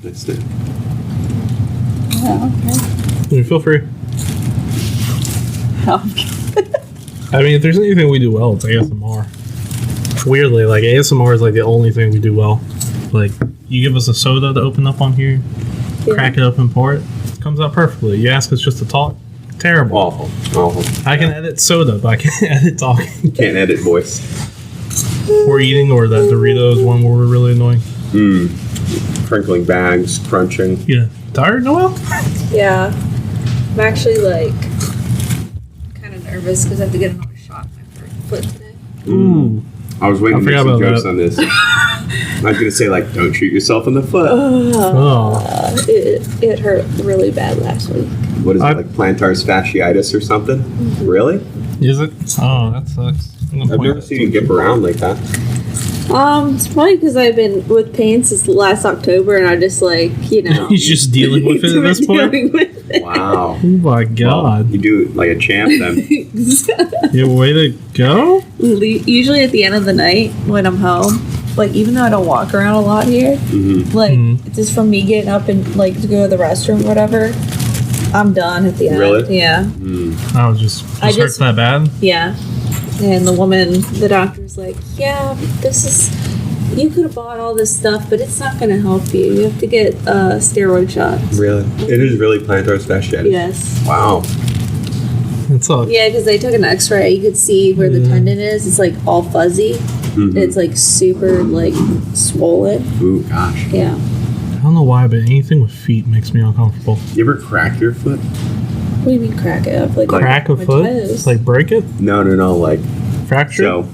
That's it. Oh, okay. You feel free. Oh, I mean, if there's anything we do well, it's ASMR. Weirdly, like ASMR is like the only thing we do well. Like, you give us a soda to open up on here, crack it up and pour it. It comes out perfectly. You ask us just to talk. Terrible. Awful. I can edit soda, but I can't edit talking. Can't edit voice. Or eating, or that Doritos one where we're really annoying. Crinkling bags, crunching. Yeah. Tired, Noelle? yeah. I'm actually like kind of nervous because I have to get another shot in my foot today. Ooh. I was waiting to make some jokes that. on this. I was going to say, like, don't shoot yourself in the foot. It hurt really bad last week. What is it, like plantar fasciitis or something? Mm-hmm. Really? Is it? Oh, that sucks. I've never seen you gimp around like that. It's probably because I've been with pain since last October, and I just like, He's just dealing with it at this point? dealing with it. Wow. Oh my god. Well, you do it like a champ then. Yeah, way to go. Usually at the end of the night when I'm home, like even though I don't walk around a lot here, like just from me getting up and like to go to the restroom or whatever, I'm done at the end. Really? Yeah. I was just hurts that bad? Yeah. And the doctor's like, yeah, you could have bought all this stuff, but it's not going to help you. You have to get steroid shots. Really? It is really plantar fasciitis? Yes. Wow. It sucks. Yeah, because they took an x-ray. You could see where the tendon is. It's like all fuzzy. It's like super like swollen. Ooh, gosh. Yeah. I don't know why, but anything with feet makes me uncomfortable. You ever crack your foot? What do you mean crack it up? Like Crack a my foot? toes. Like break it? No, like... Fracture? So,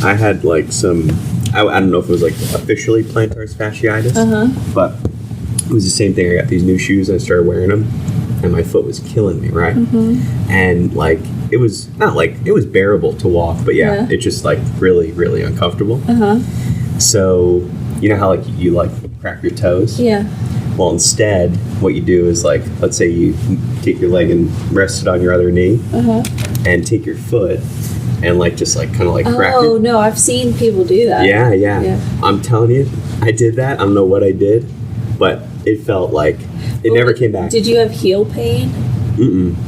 I had like some... I don't know if it was like officially plantar fasciitis, but it was the same thing. I got these new shoes and I started wearing them, and my foot was killing me, right? And like it was not like it was bearable to walk, but yeah. It just like really, really uncomfortable. So you know how like you like crack your toes? Yeah. Well, instead, what you do is like, let's say you take your leg and rest it on your other knee, and take your foot and like just like kind of like crack it. Oh no, I've seen people do that. Yeah. I'm telling you, I did that. I don't know what I did, but it felt like it never came back. Did you have heel pain?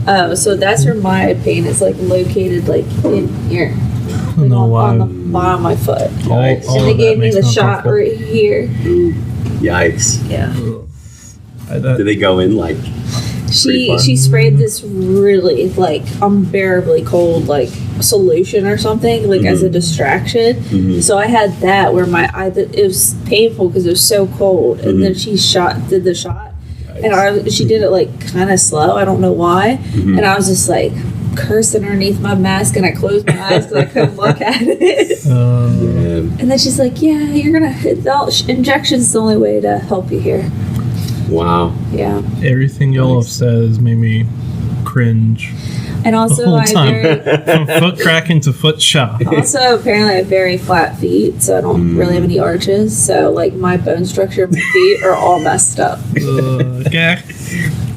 Oh, so that's where my pain is like located like in here. Like on the bottom of my foot. Yikes. And they gave me the shot right here. Ooh. Yikes. Yeah. Did they go in like she sprayed this really like unbearably cold like solution or something like as a distraction. So I had that where it was painful because it was so cold, and then she did the shot. Yikes. And she did it like kind of slow. I don't know why. And I was just like cursing underneath my mask, and I closed my eyes because I couldn't look at it. And then she's like, "Yeah, you're gonna injection's the only way to help you here." Wow. Yeah. Everything y'all have said has made me cringe. And also, from foot cracking to foot shot. Also, apparently, I have very flat feet, so I don't really have any arches. So, like, my bone structure of my feet are all messed up. Okay.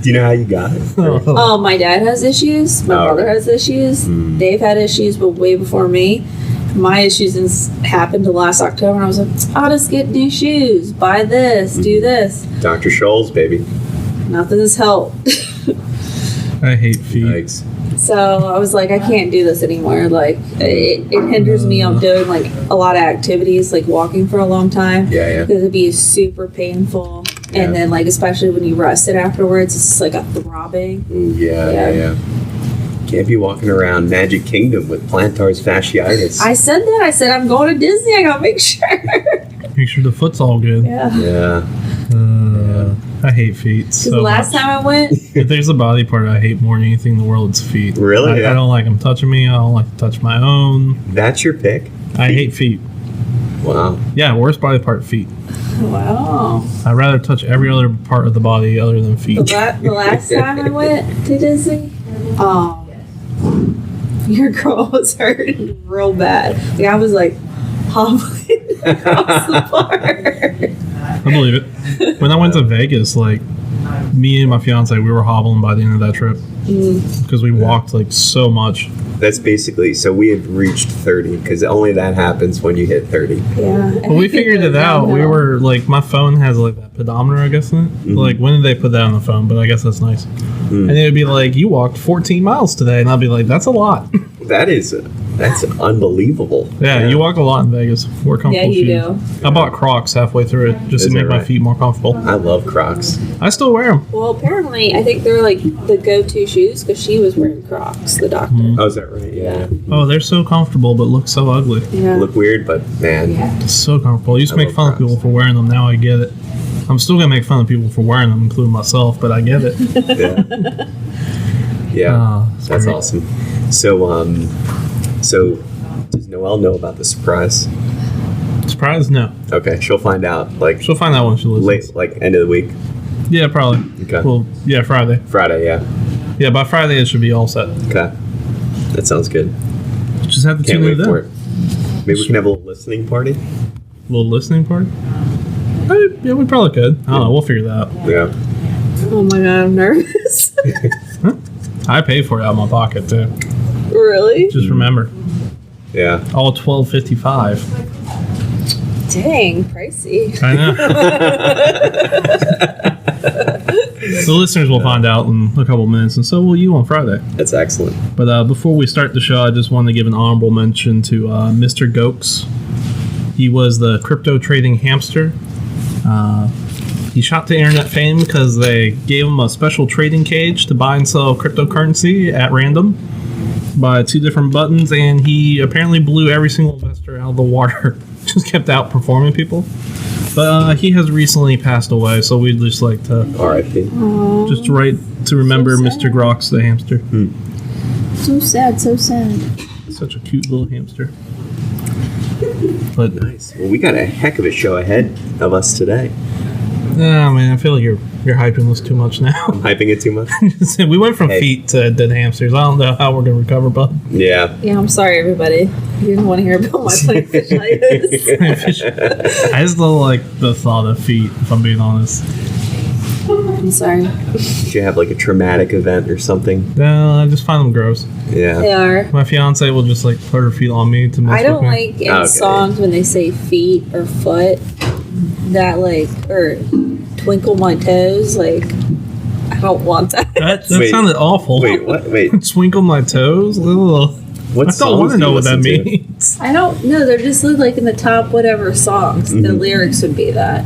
Do you know how you got it? Oh, my dad has issues. My brother has issues. They've had issues, but way before me. My issues happened last October, and I was like, I'll just get new shoes, buy this, do this. Dr. Scholl's, baby. Nothing has helped. I hate feet. Yikes. So I was like, I can't do this anymore. Like, it hinders me on doing like a lot of activities, like walking for a long time. Yeah. Because it'd be super painful. And then, like, especially when you rest it afterwards, it's just like a throbbing. Yeah. Can't be walking around Magic Kingdom with plantar fasciitis. I said that. I said, I'm going to Disney. I gotta make sure. Make sure the foot's all good. Yeah. I hate feet so the last time I went... If there's a body part I hate more than anything in the world, it's feet. Really? I don't like them touching me. I don't like to touch my own. That's your pick? I hate feet. Wow. Yeah, worst body part, feet. Wow. I'd rather touch every other part of the body other than feet. The last time I went to Disney, your girl was hurting real bad. Like, I was like hobbling across the park. I believe it. When I went to Vegas, like, me and my fiance, we were hobbling by the end of that trip because we walked like so much. That's basically, so we had reached 30 because only that happens when you hit 30. Yeah. Well, we figured it out. We were like, my phone has like that pedometer, I guess, in it. Mm-hmm. Like, when did they put that on the phone? But I guess that's nice. And it would be like, you walked 14 miles today. And I'll be like, that's a lot. That's unbelievable. Yeah, you walk a lot in Vegas. Wear comfortable Yeah, you shoes. I bought Crocs halfway through it just Is to make that my right? feet more comfortable. I love Crocs. I still wear them. Well, apparently, I think they're like the go-to shoes because she was wearing Crocs, the doctor. Oh, is that right? Yeah. Oh, they're so comfortable, but look so ugly. Yeah. Look weird, but man, It's so comfortable. I used to I make love fun of Crocs. people for wearing them. Now I get it. I'm still going to make fun of people for wearing them, including myself, but I get it. yeah. Yeah. It's That's great. awesome. So does Noelle know about the surprise? Surprise? No. Okay, she'll find out like She'll find out when she listens. late, like end of the week, Yeah, probably. Okay. Well, yeah, Friday. Friday. Yeah. Yeah, by Friday it should be all set. Okay, that sounds good. Just have to Can't tune wait in. for it. Maybe we can have a little listening party. Little listening party? Yeah, we probably could. I don't know. We'll figure that out. Yeah. Oh my god, I'm nervous. I pay for it out of my pocket too. Really? Just remember, Yeah. all $12.55. Dang, pricey. I know. The listeners will find out in a couple minutes, and so will you on Friday. That's excellent. But before we start the show, I just wanted to give an honorable mention to Mr. Gokes. He was the crypto trading hamster. He shot to internet fame because they gave him a special trading cage to buy and sell cryptocurrency at random by 2 different buttons, and he apparently blew every single investor out of the water. Just kept outperforming people. But he has recently passed away, so we'd just like to R.I.P. just write to remember So sad. Mr. Grox the hamster. So sad, so sad. Such a cute little hamster. But Nice. Well, we got a heck of a show ahead of us today. man, I feel like you're hyping this too much now. Hyping it too much? We went from Hey. feet to dead hamsters. I don't know how we're gonna recover, bud. Yeah. Yeah, I'm sorry, everybody. You didn't want to hear about my plain fasciitis. I just don't like the thought of feet, if I'm being honest. I'm sorry. Did you have like a traumatic event or something? No, I just find them gross. Yeah. They are. My fiance will just like put her feet on me to mess I don't with me. like in Okay. songs when they say feet or foot that like or twinkle my toes. Like I don't want that. That Wait. sounded awful. Wait, what? Wait. Twinkle my toes? Ugh. What I don't songs want to do know you what that listen to? means. I don't know. They're just like in the top whatever songs. The Mhm. lyrics would be that.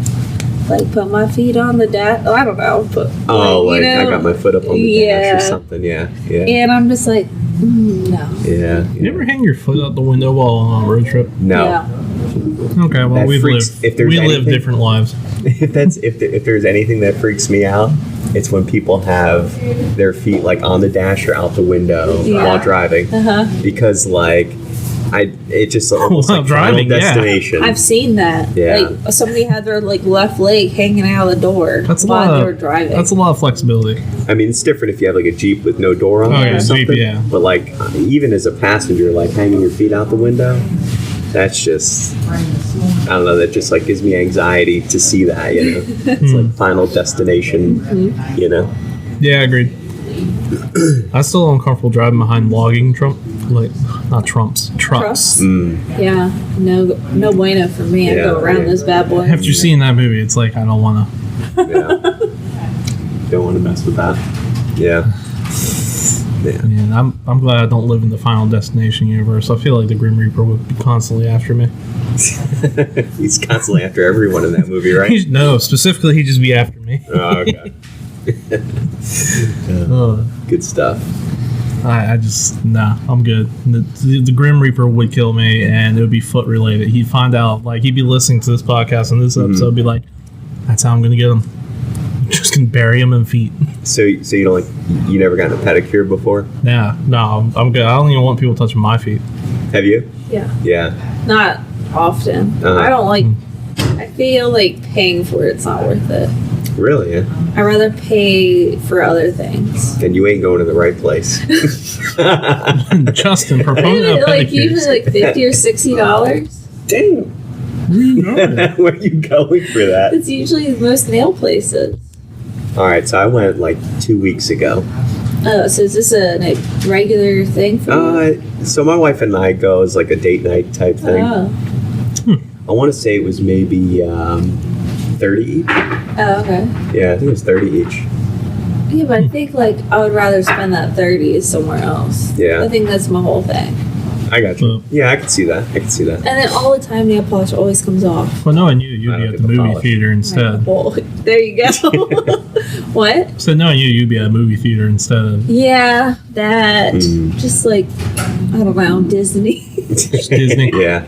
Like put my feet on the dash. Oh, I don't know. But Oh, like you know, I got my foot up on the dash yeah. or something. Yeah. Yeah. And I'm just like, no. Yeah. You ever hang your foot out the window while on a road trip? No. Yeah. Okay, well That we freaks- live if there's we live anything- different lives. If there's anything that freaks me out, it's when people have their feet like on the dash or out the window Yeah. while driving. Uh-huh. Because like it just almost While like driving, Final yeah. Destination. I've seen that. Yeah. Like somebody had their like left leg hanging out of the door That's a while lot they of were driving. that's a lot of flexibility. I mean, it's different if you have like a Jeep with no door on Oh, it yeah, or something. Jeep, yeah. But like even as a passenger, like hanging your feet out the window, that's just I don't know. That just like gives me anxiety to see that. You know, it's like Final Destination. You know. Yeah, agreed. I still uncomfortable driving behind logging trucks. Trucks. Trucks? Mm. Yeah. No bueno for me. I Yeah, go around yeah. this bad boy. After seeing that movie, it's like I don't want to. Yeah. Don't want to mess with that. Yeah. Yeah. Man, I'm glad I don't live in the Final Destination universe. I feel like the Grim Reaper would be constantly after me. He's constantly after everyone in that movie, right? No, specifically, he'd just be after me. Oh, okay. Ugh. Good stuff. I just I'm good. The Grim Reaper would kill me, and it would be foot related. He'd find out, like he'd be listening to this podcast and this episode, be like, "That's how I'm gonna get him. Just gonna bury him in feet." So you don't like you never gotten a pedicure before? Yeah, no, I'm good. I don't even want people touching my feet. Have you? Yeah. Yeah. Not often. Uh-huh. I don't like. I feel like paying for it's not worth it. Really? Yeah. I'd rather pay for other things. Then you ain't going to the right place. Justin, proponent of Like pedicures. usually like $50 or $60. Damn. Where are you going for that? It's usually most nail places. All right, so I went like 2 weeks ago, Oh, so is this a regular thing for you? So my wife and I go as like a date night type thing. Oh. I want to say it was maybe 30 each. Oh, okay. Yeah, I think it was 30 each. Yeah, but I think like I would rather spend that 30 somewhere else. Yeah. I think that's my whole thing. I got you. Yeah, I can see that. And then all the time nail polish always comes off. Well, knowing you'd be at the movie theater instead. Well, there you go. What? So knowing you'd be at a movie theater instead of. Yeah, that. Just like, I don't know, Disney. Disney. Yeah.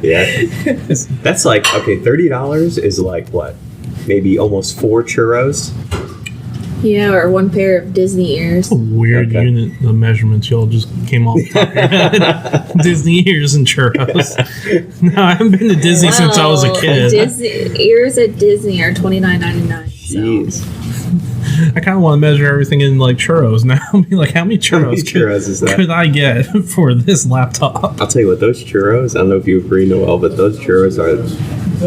That's like, okay, $30 is like what? Maybe almost 4 churros. Yeah, or 1 pair of Disney ears. A weird unit of measurements y'all just came off the top of your head. Disney ears and churros. No, I haven't been to Disney since I was a kid. Disney ears at Disney are $29.99. Jeez. I kind of want to measure everything in like churros now. Be like, how many churros could I get for this laptop? I'll tell you what, those churros, I don't know if you agree, Noel, but those churros are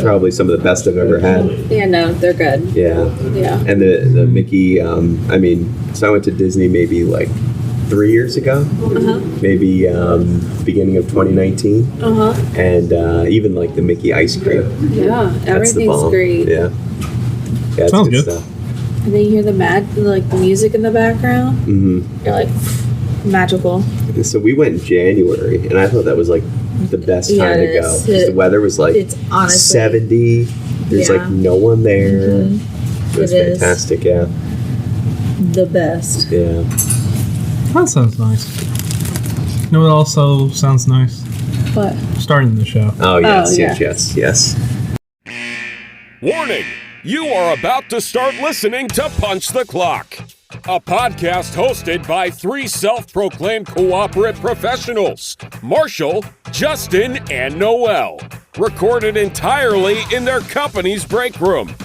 probably some of the best I've ever had. Yeah, no, they're good. Yeah. And the Mickey, so I went to Disney maybe like 3 years ago, maybe beginning of 2019, and even like the Mickey ice cream. Yeah, everything's great. Yeah, Sounds good stuff. And then you hear the music in the background. Mm-hmm. You're like, magical. So we went in January, and I thought that was like the best time to go. Because the weather was like it's honestly 70. There's like no one there. It was fantastic. Yeah. The best. Yeah. That sounds nice. You know what also sounds nice? What? Starting the show. Oh, yes. Warning! You are about to start listening to Punch the Clock, a podcast hosted by 3 self-proclaimed cooperate professionals, Marshall, Justin, and Noel, recorded entirely in their company's break room.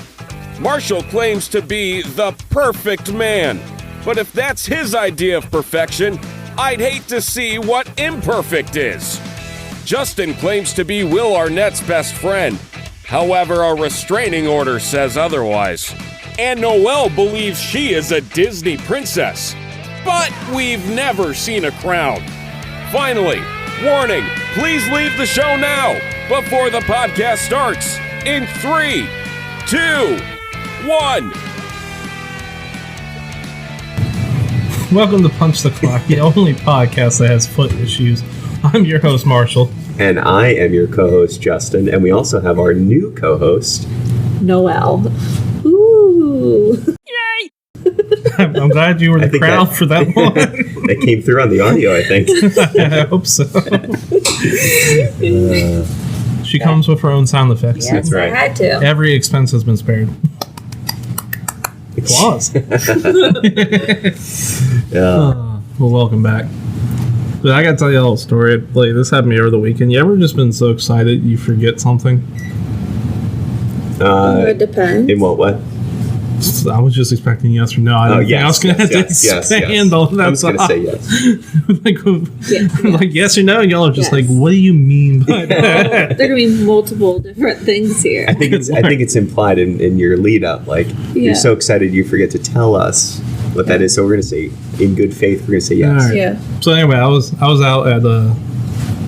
Marshall claims to be the perfect man, but if that's his idea of perfection, I'd hate to see what imperfect is. Justin claims to be Will Arnett's best friend. However, a restraining order says otherwise. And Noelle believes she is a Disney princess. But we've never seen a crown. Finally, warning, please leave the show now before the podcast starts in 3, 2, 1. Welcome to Punch the Clock, the only podcast that has foot issues. I'm your host, Marshall. And I am your co-host, Justin. And we also have our new co-host, Noel. Ooh. Yay! I'm glad you were the crowd for that one. That came through on the audio, I think. I hope so. She comes with her own sound effects. Yes, That's right. I had to. Every expense has been spared. Applause. Well, welcome back. But I gotta tell you a little story. Like, this happened to me over the weekend. You ever just been so excited you forget something? It depends. In what way? I was just expecting yes or no. I was going to have to expand on that. I was going to say yes. like yes or no, and y'all are just like, what do you mean by that? There are going to be multiple different things here. I think it's implied in your lead up. Like, you're so excited you forget to tell us what that is. So we're going to say, in good faith, we're going to say yes. Right. Yeah. So anyway, I was out at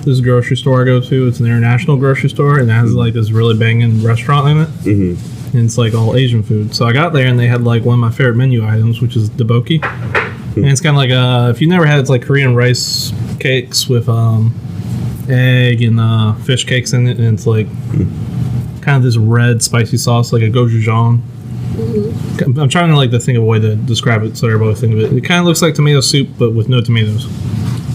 this grocery store I go to. It's an international grocery store, and it has like this really banging restaurant in it. Mm-hmm. And it's like all Asian food. So I got there and they had like one of my favorite menu items, which is tteokbokki. And it's kind of like if you never had, it's like Korean rice cakes with egg and fish cakes in it, and it's like kind of this red spicy sauce, like a gochujang. Mm-hmm. I'm trying to like to think of a way to describe it so everybody think of it. It kind of looks like tomato soup, but with no tomatoes.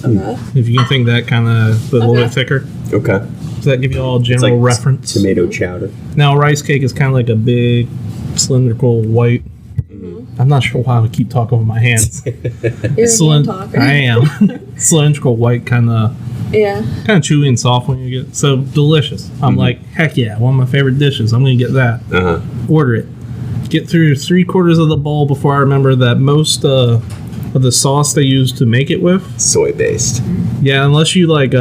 Okay. If you can think that kind of, but a little bit thicker. Okay. Does that give you all general reference? Tomato chowder. Now, a rice cake is kind of like a big, cylindrical white. Mm-hmm. I'm not sure why I keep talking with my hands. You're a hand talker. I am. Cylindrical white, kind of chewy and soft when you get it. So delicious. I'm like, heck yeah, one of my favorite dishes. I'm going to get that. Order it. Get through 3/4 of the bowl before I remember that most of the sauce they use to make it with. Soy based. Yeah, unless you like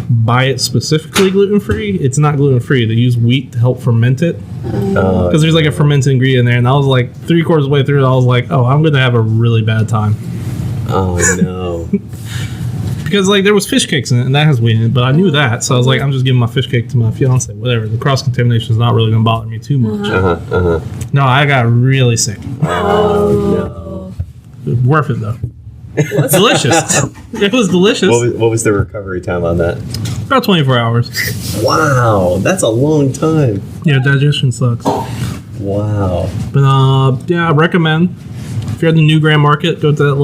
buy it specifically gluten-free, it's not gluten-free. They use wheat to help ferment it. Because there's like a fermented ingredient in there, and I was like 3/4 of the way through it, I was like, oh, I'm going to have a really bad time. Oh no. Because like there was fish cakes in it, and that has weed in it, but I knew that, so I was like, I'm just giving my fish cake to my fiance, whatever. The cross contamination is not really gonna bother me too much. No, I got really sick. Oh no. Worth it though. Delicious. It was delicious. What was the recovery time on that? About 24 hours. Wow, that's a long time. Yeah, digestion sucks. Wow. But yeah, I recommend if you're at the New Grand Market, go to that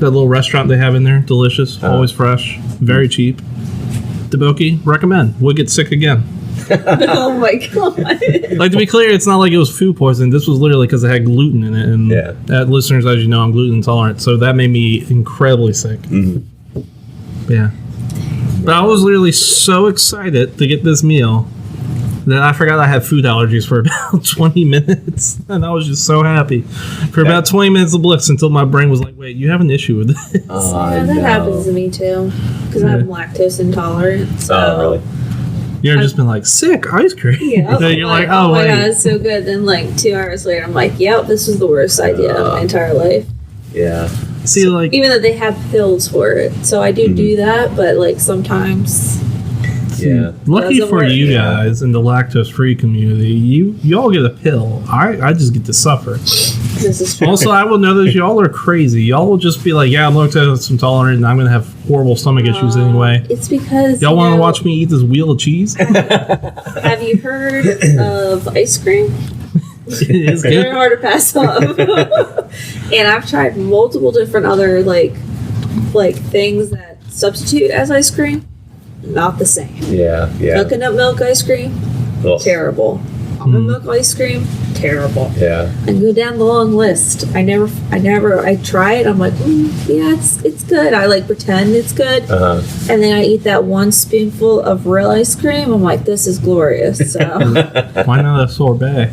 little restaurant they have in there. Delicious, always fresh, very cheap. Deboki, recommend. Would get sick again. Oh my god. Like, to be clear, it's not like it was food poisoning. This was literally because it had gluten in it. And listeners, as you know, I'm gluten intolerant, so that made me incredibly sick. Yeah. But I was literally so excited to get this meal that I forgot I had food allergies for about 20 minutes. And I was just so happy. For about 20 minutes of bliss until my brain was like, wait, you have an issue with this. Yeah, that happens to me too. Because I'm lactose intolerant. So. Oh, really? You've just been like, sick ice cream. Yeah. And you're like, oh, my wait. god, it's so good. Then like 2 hours later, I'm like, yep, this was the worst idea of my entire life. Yeah. See, like, even though they have pills for it, so I do that. But like sometimes, lucky for work. you guys in the lactose-free community, you all get a pill. I just get to suffer. this is true. Also, I will notice y'all are crazy. Y'all will just be like, yeah, I'm lactose intolerant, and I'm gonna have horrible stomach issues anyway. It's because Y'all want to watch me eat this wheel of cheese? Have you heard of ice cream? It's Very good. hard to pass up. And I've tried multiple different other like things that substitute as ice cream. Not the same. Yeah. Coconut milk ice cream, terrible. Almond milk ice cream, terrible. Yeah. And go down the long list. I try it. I'm like, yeah, it's good. I like pretend it's good. And then I eat that one spoonful of real ice cream. I'm like, this is glorious. So. Why not a sorbet?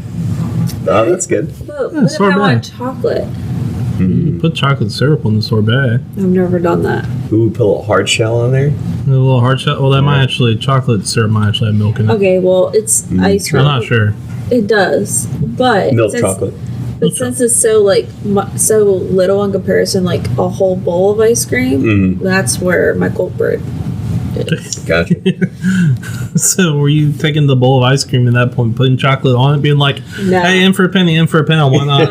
Oh, that's good. But what if sorbet. I want chocolate? You put chocolate syrup on the sorbet. I've never done that. Ooh, put a little hard shell on there. A little hard shell. Well, that might actually, chocolate syrup might actually have milk in it. Okay, well, it's ice cream. I'm not sure. It does, but Milk chocolate. But since it's so so little in comparison, like a whole bowl of ice cream, that's where my culprit is. Gotcha. So were you taking the bowl of ice cream at that point, putting chocolate on it, being like, No. hey, in for a penny, why not?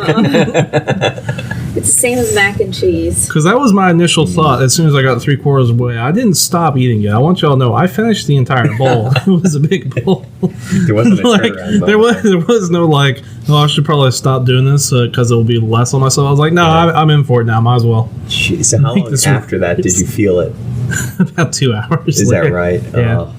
It's the same as mac and cheese. Because that was my initial thought as soon as I got 3/4 of the way. I didn't stop eating it. I want y'all to know I finished the entire bowl. It was a big bowl. There wasn't a Like, turnaround there was no like, oh, I should probably stop doing this because it will be less on myself. I was like, no, I'm in for it now. Might as well. Jeez, so how long after that did you feel it? About 2 hours. Is later. that right? Yeah. Oh.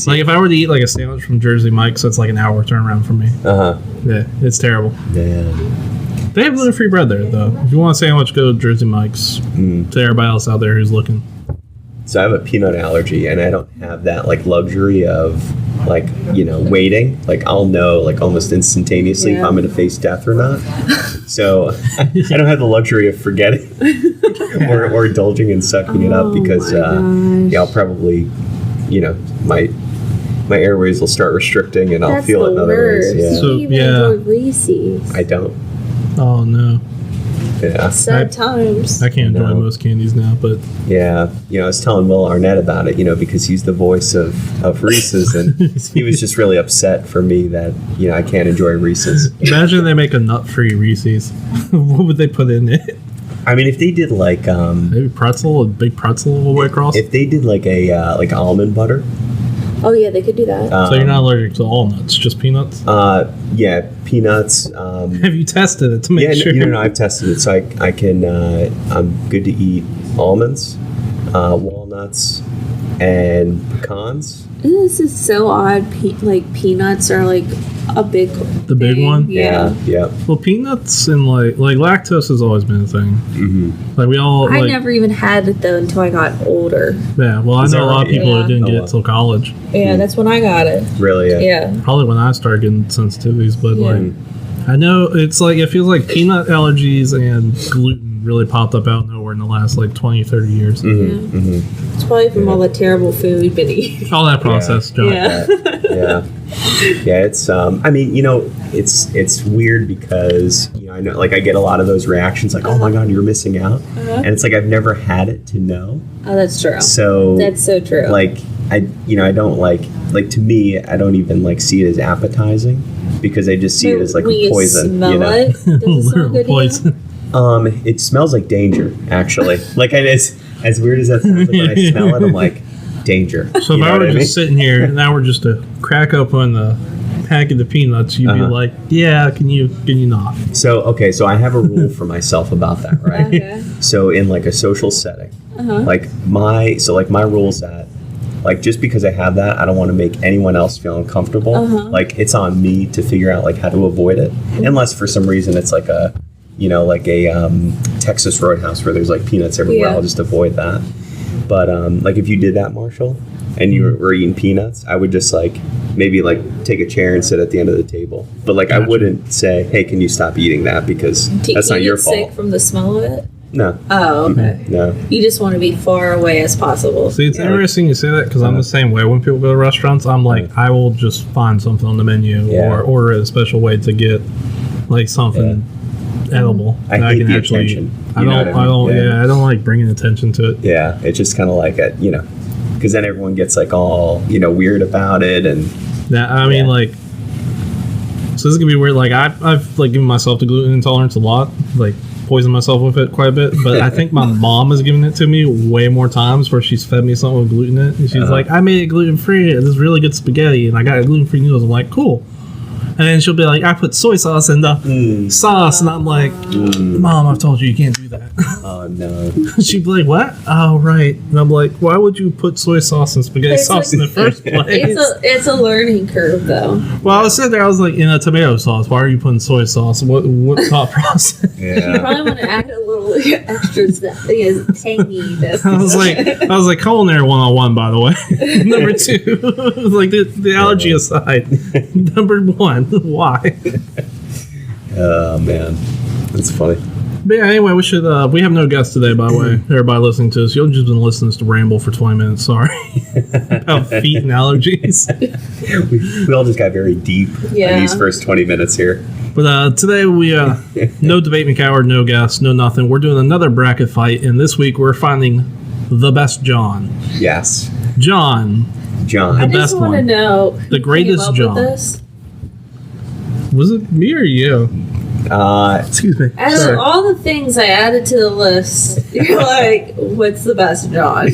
Like if I were to eat like a sandwich from Jersey Mike's, that's like an hour turnaround for me. Yeah, it's terrible. Man. They have gluten-free bread there, though. If you want a sandwich, go to Jersey Mike's. To everybody else out there who's looking. So I have a peanut allergy, and I don't have that like luxury of like waiting. Like I'll know like almost instantaneously if I'm going to face death or not. So I don't have the luxury of forgetting or indulging and sucking it up because I'll probably my airways will start restricting and I'll feel it in other ways. Yeah. So, You even enjoy Reese's. I don't. Oh no. Yeah. Sad times. I can't enjoy most candies now, but Yeah, I was telling Will Arnett about it, because he's the voice of Reese's, and he was just really upset for me that, I can't enjoy Reese's. imagine they make a nut-free Reese's. What would they put in it? I mean, if they did like Maybe a big pretzel all the way across. if they did like a like almond butter. Oh yeah, they could do that. So you're not allergic to all nuts, just peanuts? Yeah, peanuts. Have you tested it to make sure? No, I've tested it, so I can. I'm good to eat almonds, walnuts, and pecans. This is so odd. Peanuts are like a big. The big thing. one? Yeah. Yeah. Well, peanuts and like lactose has always been a thing. Mm-hmm. Like we all. I never even had it though until I got older. Yeah. Well, I Is know that a lot right? of people Yeah. who didn't Oh, get wow. it till college. Yeah, that's when I got it. Really? Yeah. Probably when I started getting sensitivities, but Yeah. like I know it's like it feels like peanut allergies and gluten really popped up out of nowhere in the last like 20, 30 years. Mm-hmm. Yeah. Mm-hmm. It's probably from all the terrible food we've been eating. All that processed junk. Yeah. Yeah, it's I mean, it's weird because I know, like, I get a lot of those reactions like, oh my god, you're missing out, and it's like I've never had it to know. Oh, that's true. So that's so true. Like I don't like to me, I don't even like see it as appetizing because I just see it as like when a poison. Smell it? Does it smell good poison. It smells like danger, actually. Like, as weird as that sounds, like when I smell it, I'm like, danger. So if I were just sitting here and I were just to crack open the packet of peanuts, you'd be like, yeah, can you not? So I have a rule for myself about that, right? Okay. So in like a social setting, like my rule's that, like, just because I have that, I don't want to make anyone else feel uncomfortable. Like, it's on me to figure out like how to avoid it, unless for some reason it's like a Texas Roadhouse where there's like peanuts everywhere. Yeah. I'll just avoid that. But like if you did that, Marshall, and you were eating peanuts, I would just like maybe like take a chair and sit at the end of the table. But like I wouldn't say, hey, can you stop eating that, because that's not your fault. Sick from the smell of it? No. Oh, okay. No. You just want to be far away as possible. See, it's interesting you say that because I'm the same way. When people go to restaurants, I'm like, I will just find something on the menu or order it a special way to get like something edible. I that hate can the actually. attention. I don't like bringing attention to it. Yeah, it's just kind of like because then everyone gets like all weird about it, and I mean, like, so this is gonna be weird. Like I've like given myself the gluten intolerance a lot, like poisoned myself with it quite a bit. But I think my mom has given it to me way more times where she's fed me something with gluten in it, and she's like, I made it gluten free. This is really good spaghetti, and I got gluten free noodles. I'm like, cool. And then she'll be like, I put soy sauce in the sauce. And I'm like, Mom, I've told you can't do that. Oh, no. She'd be like, what? Oh, right. And I'm like, why would you put soy sauce and spaghetti sauce in the first place? It's a learning curve, though. Well, I was sitting there, I was like, in a tomato sauce, why are you putting soy sauce? What thought process? Yeah. You probably want to add a little extra tanginess. I was like, culinary 101, by the way. Number 2, like the allergy aside. Number 1, why? Oh, man. That's funny. But yeah, anyway, we have no guests today, by the way. Everybody listening to us, you've just been listening to us ramble for 20 minutes, sorry. About feet and allergies. We all just got very deep in these first 20 minutes here. But today we, no debate McCoward, no guests, no nothing. We're doing another bracket fight, and this week we're finding the best John. Yes. John. I just want to know the greatest John. Was it me or you? Excuse me. Out of all the things I added to the list, you're like, what's the best John?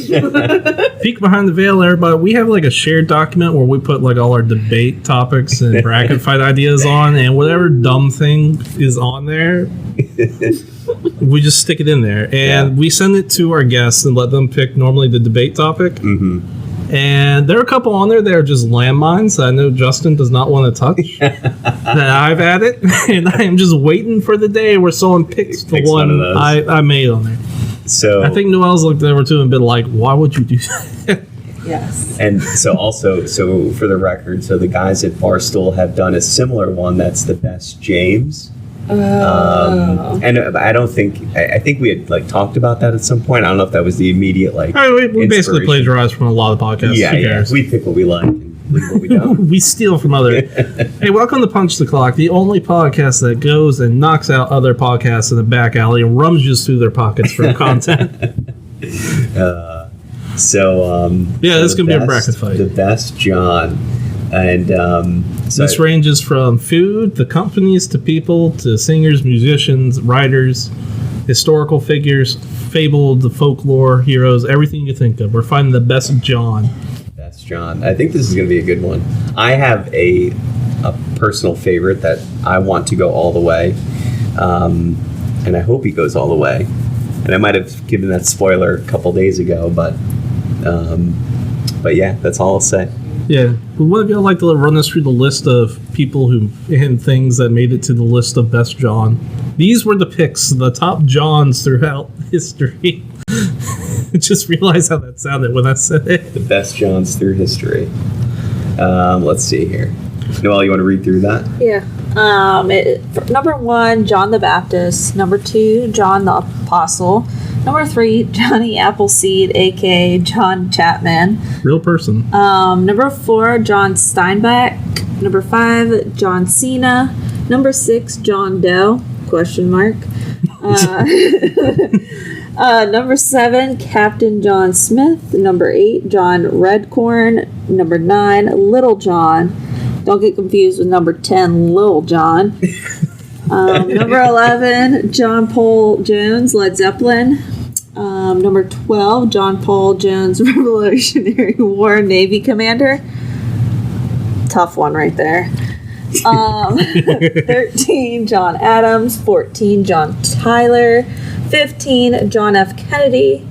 Peek behind the veil, everybody. We have like a shared document where we put like all our debate topics and bracket fight ideas on, and whatever dumb thing is on there, we just stick it in there. And we send it to our guests and let them pick normally the debate topic. Mm-hmm. And there are a couple on there that are just landmines that I know Justin does not want to touch that I've added. And I am just waiting for the day where someone picks the one I made on there. So I think Noel's looked over to him and been like, why would you do that? Yes. And so also, for the record, so the guys at Barstool have done a similar one that's the best James. And I don't think I think we had like talked about that at some point. I don't know if that was the immediate like. We basically plagiarized from a lot of podcasts. Yeah. We pick what we like and leave what we don't. We steal from other. Hey, welcome to Punch the Clock, the only podcast that goes and knocks out other podcasts in the back alley and rummages through their pockets for content. This is gonna be a bracket fight. The best John. And so this ranges from food, the companies, to people, to singers, musicians, writers, historical figures, fabled, the folklore, heroes, everything you think of. We're finding the best John. Best John. I think this is going to be a good one. I have a personal favorite that I want to go all the way, and I hope he goes all the way. And I might have given that spoiler a couple days ago, but yeah, that's all I'll say. Yeah. Would one of y'all like to run us through the list of people and things that made it to the list of best John? These were the picks, the top Johns throughout history. Just realized how that sounded when I said it. The best Johns through history. Let's see here. Noelle, you want to read through that? Yeah. Number 1, John the Baptist. Number 2, John the Apostle. Number 3, Johnny Appleseed, aka John Chapman. Real person. Number 4, John Steinbeck. Number 5, John Cena. Number 6, John Doe? Question mark. Number 7, Captain John Smith. Number 8, John Redcorn. Number 9, Little John. Don't get confused with number 10, Lil John. Number 11, John Paul Jones, Led Zeppelin. Number 12, John Paul Jones, Revolutionary War Navy Commander. Tough one right there. 13, John Adams. 14, John Tyler. 15, John F. Kennedy.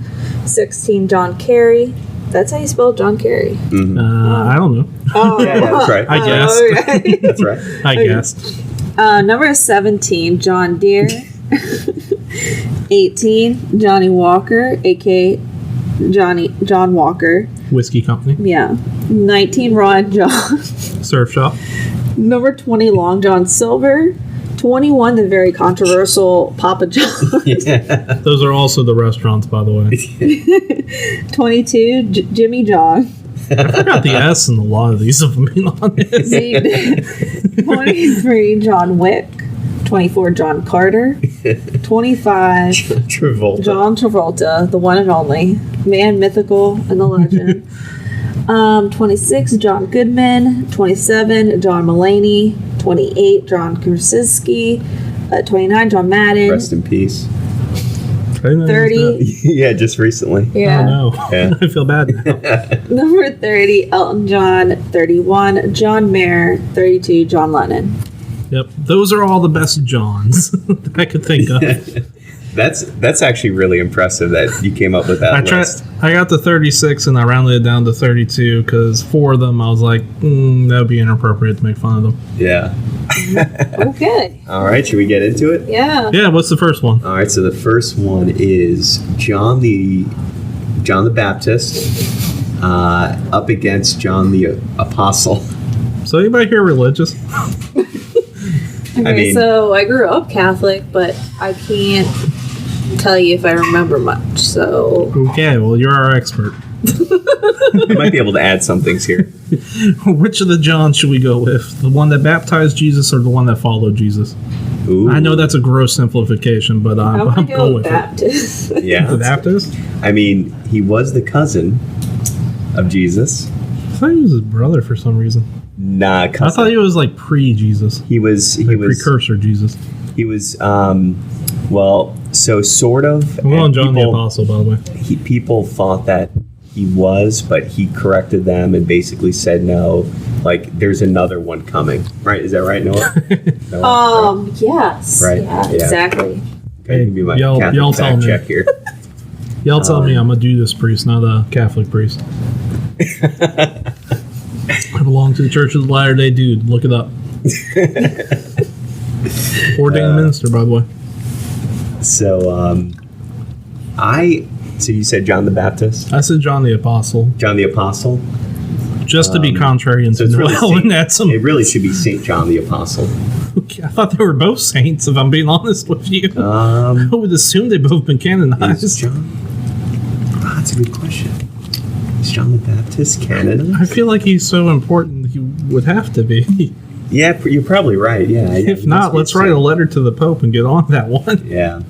16, John Kerry. That's how you spell John Kerry. Mm-hmm. I don't know. Oh, yeah, that's right. I guessed. Okay. That's right. I guessed. Number 17, John Deere. 18, Johnny Walker, aka John Walker. Whiskey Company. Yeah. 19, Ron John. Surf Shop. Number 20, Long John Silver. 21, the very controversial Papa John. Yeah. Those are also the restaurants, by the way. 22, Jimmy John. I forgot the S in a lot of these, if I'm being honest. 23, John Wick. 24, John Carter. 25, Travolta. John Travolta, the one and only. Man, mythical, and the legend. 26, John Goodman. 27, John Mulaney. 28, John Krasinski. 29, John Madden. Rest in peace. 30. Yeah, just recently. Yeah. Oh, no. Yeah. I feel bad now. Number 30, Elton John. 31, John Mayer. 32, John Lennon. Yep. Those are all the best Johns that I could think of. That's actually really impressive that you came up with that list. I got to 36 and I rounded it down to 32 because 4 of them I was like, that would be inappropriate to make fun of them. Yeah. Okay. All right, should we get into it? Yeah. Yeah, what's the first one? All right, so the first one is John the Baptist up against John the Apostle. So anybody here religious? Okay, so I grew up Catholic, but I can't tell you if I remember much, so... Okay, well, you're our expert. I might be able to add some things here. Which of the Johns should we go with? The one that baptized Jesus or the one that followed Jesus? Ooh. I know that's a gross simplification, but I'm I'm going to go going with with Baptist. Yeah. it. The Baptist? I mean, he was the cousin of Jesus. I thought he was his brother for some reason. Nah, cousin. I thought he was like pre-Jesus. He was precursor Jesus. He was well, so sort of. I'm going John the people- Apostle, by the way. People thought that he was, but he corrected them and basically said no. Like, there's another one coming. Right? Is that right, Noah? Noah, right? Yes. Right, Yeah, yeah. exactly. Okay, give me my y'all Catholic tell fact me. check here. Y'all tell me I'm a Judas priest, not a Catholic priest. I belong to the Church of the Latter-day Dude. Look it up. Ordained minister, by the way. So, so you said John the Baptist? I said John the Apostle, John the Apostle? just to be contrarian So to it's really Noel and add some. It really should be Saint John the Apostle. I thought they were both saints, if I'm being honest with you. I would assume they've both been Is canonized. John? Oh, that's a good question. Is John the Baptist canonized? I feel like he's so important he would have to be. Yeah, you're probably right. Yeah. If not, let's write a letter to the Pope and get on that one. Yeah.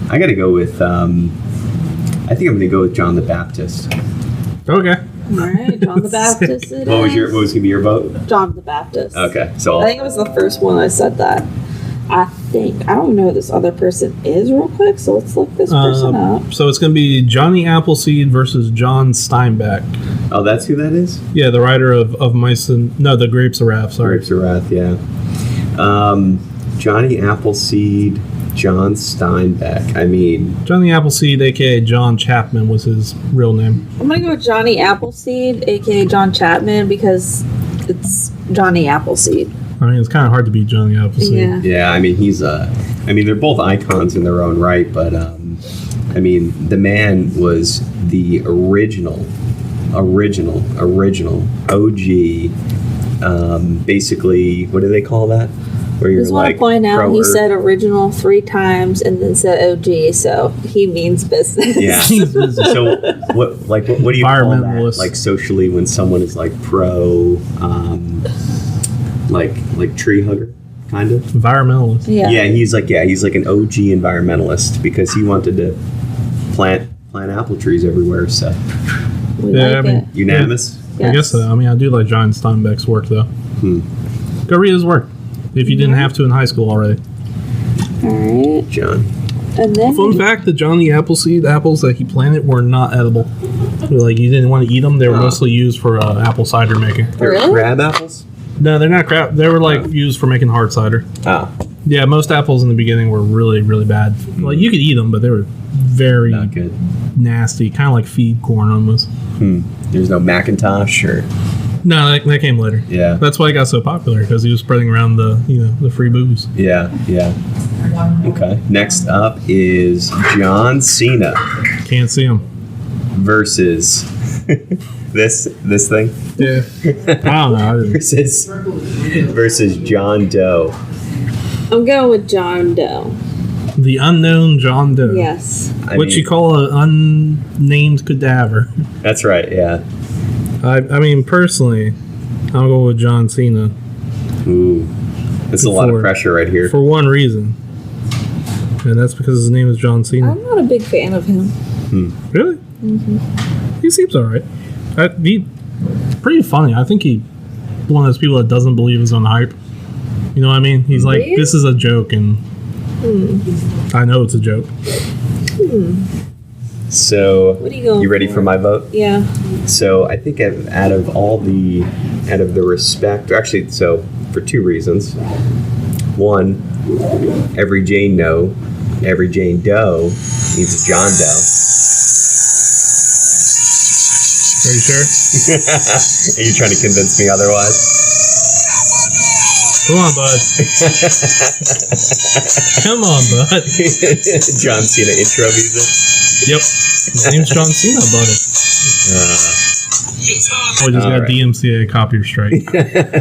I got to go with. I think I'm going to go with John the Baptist. Okay. All right, John the Baptist it What was is. going to be your vote? John the Baptist. Okay, so I think it was the first one I said that. I don't know who this other person is real quick, so let's look this person up. So it's going to be Johnny Appleseed versus John Steinbeck. Oh, that's who that is? Yeah, the writer of Mice and... No, the Grapes of Wrath, sorry. Grapes of Wrath, yeah. Johnny Appleseed, John Steinbeck. I mean, Johnny Appleseed, a.k.a. John Chapman, was his real name. I'm going to go with Johnny Appleseed, a.k.a. John Chapman, because it's Johnny Appleseed. I mean, it's kind of hard to beat Johnny Appleseed. Yeah. yeah, I mean, they're both icons in their own right, but, I mean, the man was the original OG, basically, what do they call that? where you're Just want like to point out pro he Earth. said original 3 times and then said OG, so he means business. Yeah. So what do you call that? Environmentalist. Like socially, when someone is like pro, like tree hugger, kind of. Environmentalist. Yeah. He's like an OG environmentalist because he wanted to plant apple trees everywhere. So We Yeah, like I mean- it. unanimous. I guess so. I mean, I do like John Steinbeck's work, though. Go read his work if you didn't have to in high school already. All right. John. And then Fun fact: the Johnny Appleseed apples that he planted were not edible. Like you didn't want to eat them. They were mostly used for apple cider making. They're Really? crab apples. No, they're not crap. They were like used for making hard cider. Oh, Yeah, most apples in the beginning were really, really bad. Like you could eat them, but they were very not good. nasty, kind of like feed corn almost. There's no Macintosh or No, that came later. yeah. That's why it got so popular because he was spreading around the free booze. Yeah. Okay. Next up is John Cena Can't see him. versus this thing Yeah, I don't know. versus John Doe. I'm going with John Doe. The unknown John Doe. Yes. What you call an unnamed cadaver. That's right. Yeah. I mean, personally, I'll go with John Cena Ooh, that's a lot of For- pressure right here. for one reason, and that's because his name is John Cena. I'm not a big fan of him. Really? Mm-hmm. He seems alright. He pretty funny. I think he one of those people that doesn't believe his own hype. You know what I mean? He's like, Really? this is a joke, and I know it's a joke. So, What are you going you ready for my vote? Yeah. So I think out of the respect, actually, so for 2 reasons. One, every Jane Doe needs a John Doe. Are you sure? Are you trying to convince me otherwise? Come on, bud. Come on, bud. John Cena intro music. Yep. His name's John Cena, buddy. We just got Alright. DMCA copyright strike.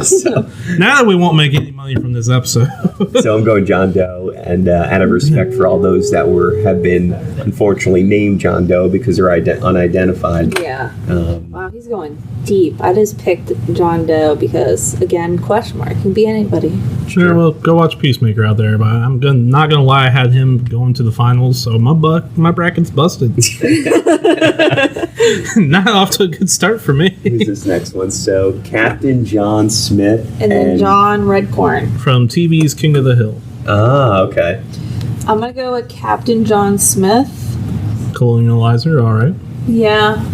So Now that we won't make any money from this episode. I'm going John Doe, and out of respect for all those that have been unfortunately named John Doe because they're unidentified. Yeah. Um, Wow, he's going deep. I just picked John Doe because, again, question mark. Can be anybody. Sure, well, go watch Peacemaker out there, but not gonna lie, I had him going to the finals, so my bracket's busted. Not off to a good start for me. who's this next one? So Captain John Smith And then John Redcorn. From TV's King of the Hill, Ah, okay. I'm going to go with Captain John Smith. colonializer, all right, Yeah.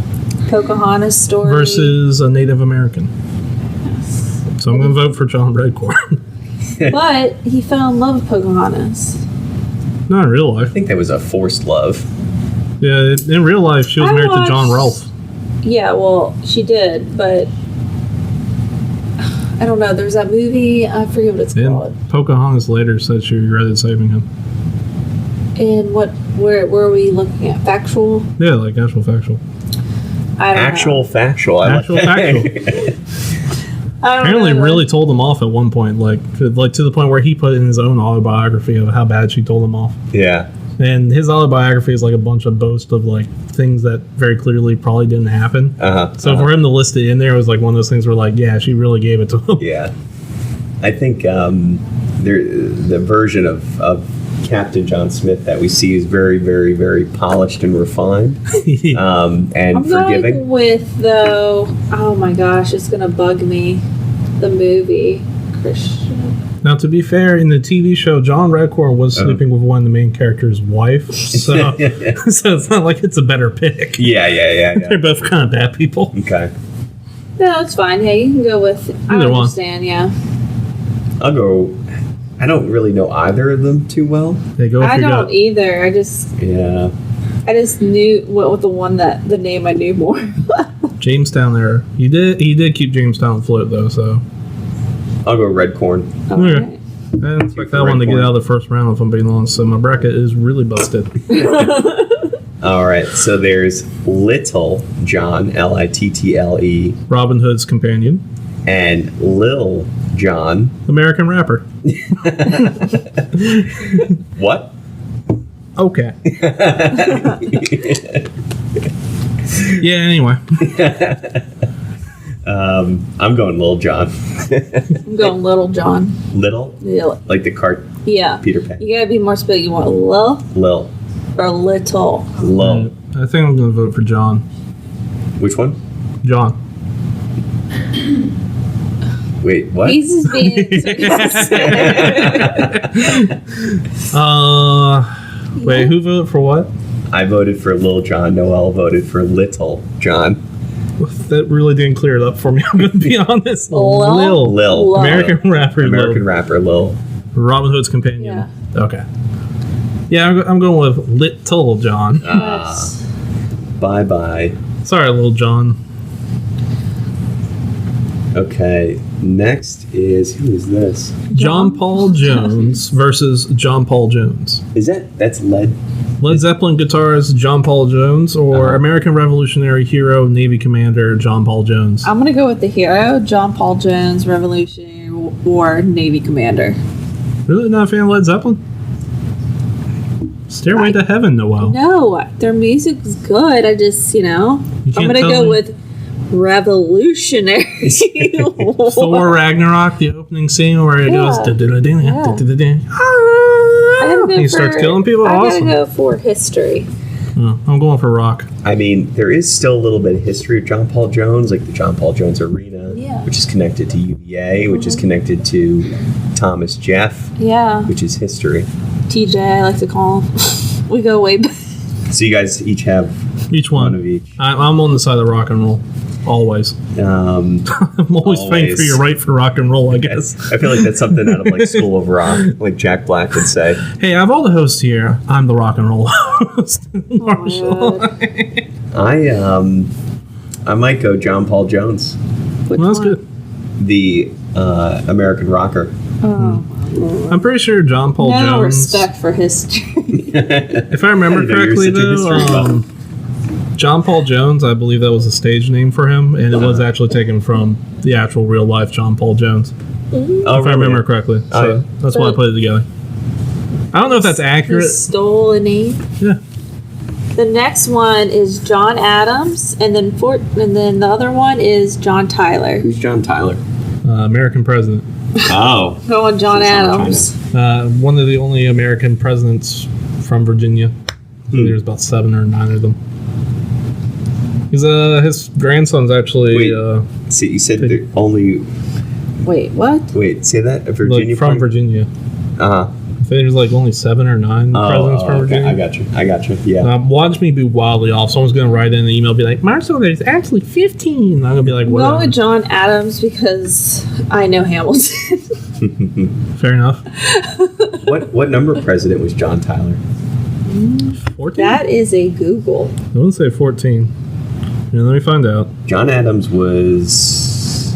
Pocahontas story. versus a Native American. So I'm gonna vote for John Redcorn. But he fell in love with Pocahontas. Not in real life. I think that was a forced love. Yeah, in real life, she was I married to watched- John Rolfe. Yeah, well, she did, but I don't know. There's that movie. I forget what it's called. And Pocahontas later said she regretted saving him. And where are we looking at? Factual? Yeah, like actual factual. I don't Actual know. factual. I Actual like factual. I don't Apparently, know. really told him off at one point, like to the point where he put in his own autobiography of how bad she told him off. Yeah. And his autobiography is like a bunch of boasts of like things that very clearly probably didn't happen. So for him to list it in there was like one of those things where like, yeah, she really gave it to him. Yeah. I think the version of Captain John Smith that we see is very, very, very polished and refined and I'm forgiving. going with, though, oh my gosh, it's going to bug me. The movie. Christian. Now, to be fair, in the TV show, John Redcorn was sleeping with one of the main character's wife, so so it's not like it's a better pick. Yeah. They're both kind of bad people. Okay. No, it's fine. Yeah, you can go with, I Either one. understand, yeah. I'll go. I don't really know either of them too well. They go with I your don't gut. either. I just Yeah. knew what with the name I knew more. Jamestown there. He did keep Jamestown afloat though, so I'll go red corn. Okay. I expect that one to get out of the first round if I'm being honest. So my bracket is really busted. All right. So there's Little John, Little, Robin Hood's companion. and Lil John. American rapper. What? Okay. Yeah, anyway. I'm going Lil John. I'm going Little John. Little? Yeah. Like the cart Yeah. Peter Pan. You gotta be more specific. You want Lil Lil. or Little? Lil. I think I'm going to vote for John. Which one? John. Wait, what? He's just being. Wait, who voted for what? I voted for Lil John. Noel voted for Little John. That really didn't clear it up for me. I'm going to be honest. Lil? Lil. American rapper. American Lil. rapper Lil. Robin Hood's companion. Yeah. Okay. Yeah, I'm going with Little John. Yes. Bye-bye. Sorry, Little John. Okay, next is, who is this? John Paul Jones versus John Paul Jones. That's Led Zeppelin guitarist John Paul Jones or American Revolutionary hero, Navy commander John Paul Jones? I'm gonna go with the hero, John Paul Jones, Revolutionary War Navy commander. Really not a fan of Led Zeppelin? Stairway to Heaven, Noel. No, their music's good. I just, I'm can't gonna tell go me. with Revolutionary War. Thor Ragnarok, the opening scene where it goes he starts killing people. I Awesome. gotta go for history. Oh, I'm going for rock. I mean, there is still a little bit of history of John Paul Jones, like the John Paul Jones Arena, which is connected to UVA, which is connected to Thomas Jeff, Yeah, which is history. TJ, I like to call him. We go way back. So you guys each have Each one one. of each. I'm on the side of rock and roll. Always. I'm always fighting for your right for rock and roll, I guess. I feel like that's something out of like School of Rock, like Jack Black would say. Hey, out of all the hosts here, I'm the rock and roll host. Marshall. I might go John Paul Jones, Which Well, that's one? good. the American rocker. I'm pretty sure John Paul No Jones. respect for history. If I remember I didn't know you were correctly, such a history though, buff. John Paul Jones, I believe that was a stage name for him, and it was actually taken from the actual real life John Paul Jones. Oh, If I remember correctly. So Oh, yeah. that's why I put it together. I don't know if that's He accurate. stole a name. Yeah. The next one is John Adams, and then the other one is John Tyler. Who's John Tyler? American president. Oh, Going John So it's not Adams. One of the only American presidents from Virginia. There's about 7 or 9 of them. His grandson's actually see, you said the only. Wait, what? Wait, say that a Virginia from Virginia. Uh huh. I think there's like only 7 or 9 presidents from Virginia. I got you. Yeah. Watch me be wildly off. Someone's gonna write in an email, be like, "Marcel, there's actually 15." I'm gonna be like, I'm going "Whatever." with John Adams because I know Hamilton. Fair enough. What number president was John Tyler? 14. That is a Google. I would say 14. Yeah, let me find out. John Adams was.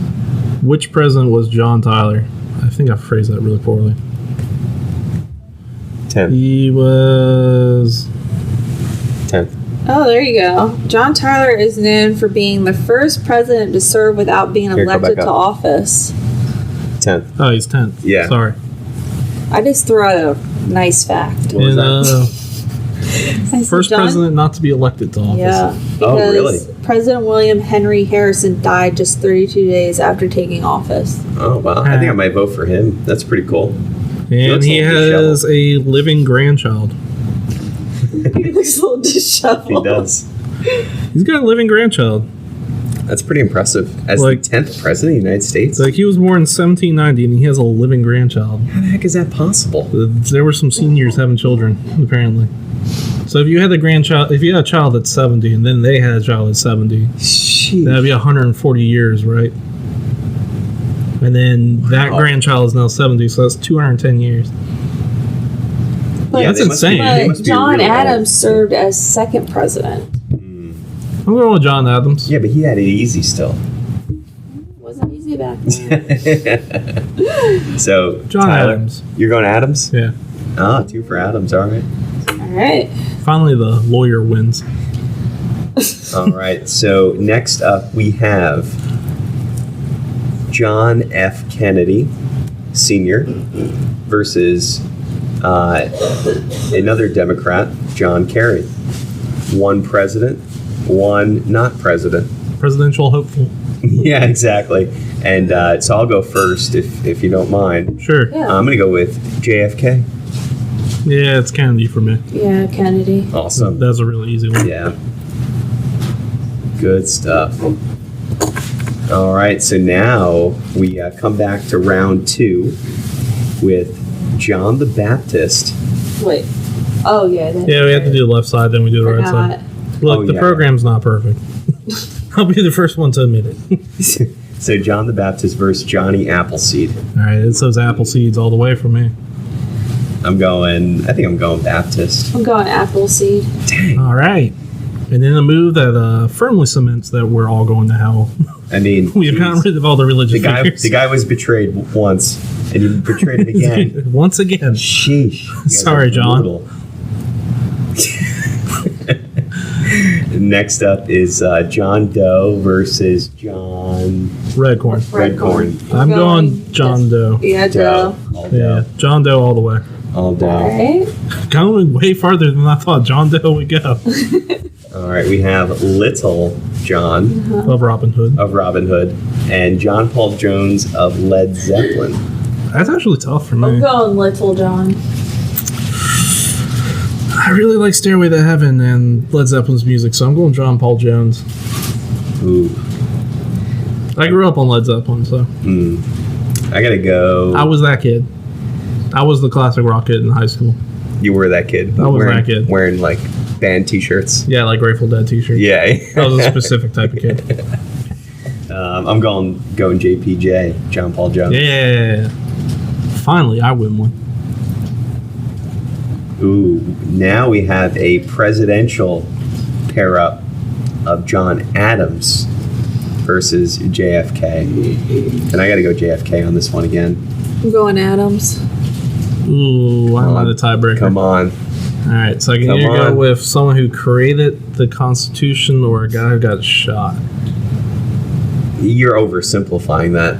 Which president was John Tyler? I think I phrased that really poorly. 10th. He was 10th. Oh, there you go. John Tyler is known for being the first president to serve without being Here, go elected back to up. office. 10th. Oh, he's 10th. Yeah. Sorry. I just threw out a nice fact. What was that? I said First John- president not to be elected to office. Yeah. Oh, Because really? President William Henry Harrison died just 32 days after taking office. Oh wow! I think I might vote for him. That's pretty cool. And looks he a little has a living grandchild. He looks a little disheveled. He does. He's got a living grandchild. That's pretty impressive. As Like- the 10th president of the United States. Like, he was born in 1790 and he has a living grandchild. How the heck is that possible? There were some seniors having children, apparently. So if you had if you had a child at 70 and then they had a child at 70, Sheesh. that'd be 140 years, right? And then that Wow. grandchild is now 70, so that's 210 years. But, That's they must be- insane. they but must be John really old. Adams served as second president. I'm going with John Adams. Yeah, but he had it easy still. Wasn't easy back then. So John Tyler, Adams. You're going Adams? Yeah. Ah, 2 for Adams. All right. All right. Finally, the lawyer wins. All right. So next up we have John F. Kennedy Sr. versus another Democrat, John Kerry. One president, one not president. Presidential hopeful. Yeah, exactly. And so I'll go first if you don't mind. Sure. Yeah. I'm going to go with JFK. Yeah, it's Kennedy for me. Yeah, Kennedy. Awesome. That's a really easy one. Yeah. Good stuff. All right, so now we come back to round 2 with John the Baptist. Wait. Oh, yeah. Yeah, we have to do the left side, then we do the right Forgot. side. Look, the yeah. program's not perfect. I'll be the first one to admit it. So John the Baptist versus Johnny Appleseed. All right, it's those apple seeds all the way for me. I think I'm going Baptist. I'm going Appleseed. Dang. All right. And in a move that firmly cements that we're all going to hell, I mean, we have gotten rid of all the religious figures. the guy was betrayed once, and he betrayed him again. Once again. Sheesh. You guys Sorry, are John. brutal. Next up is John Doe versus John Redcorn. Redcorn. I'm going John Doe. Yeah, Joe. All Yeah, Doe. John Doe all the way. All Doe. Alright. Going way farther than I thought John Doe would go. All right, we have Little John Love Robin Hood. of Robin Hood and John Paul Jones of Led Zeppelin. That's actually tough for I'm me. going Little John. I really like Stairway to Heaven and Led Zeppelin's music, so I'm going John Paul Jones. Ooh. I grew up on Led Zeppelin, so I gotta go. I was that kid. I was the classic rock kid in high school. You were that kid. I was wearing, that kid. Wearing like band t-shirts. Yeah, like Grateful Dead t-shirts. Yeah. That was a specific type of kid. I'm going JPJ, John Paul Jones. Yeah. Finally, I win one. Ooh, now we have a presidential pair-up of John Adams versus JFK. And I gotta go JFK on this one again. I'm going Adams. Ooh, I'm on the tiebreaker. Come on. All right, so I can Come either go on. with someone who created the Constitution or a guy who got shot. You're oversimplifying that.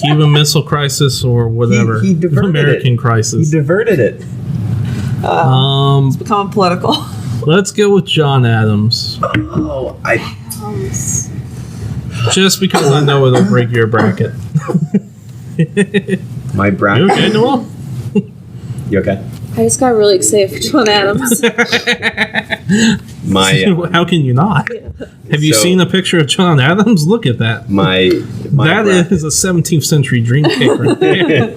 Cuban Missile Crisis or whatever. He diverted American it. Crisis. He diverted it. Become political. Let's go with John Adams. Oh, Just because I know it'll break your bracket. my You bracket. okay, Noel? You okay? I just got really excited for John Adams. My How can you not? Have you So- seen a picture of John Adams? Look at that. my That bracket. is a 17th century dream cake right there.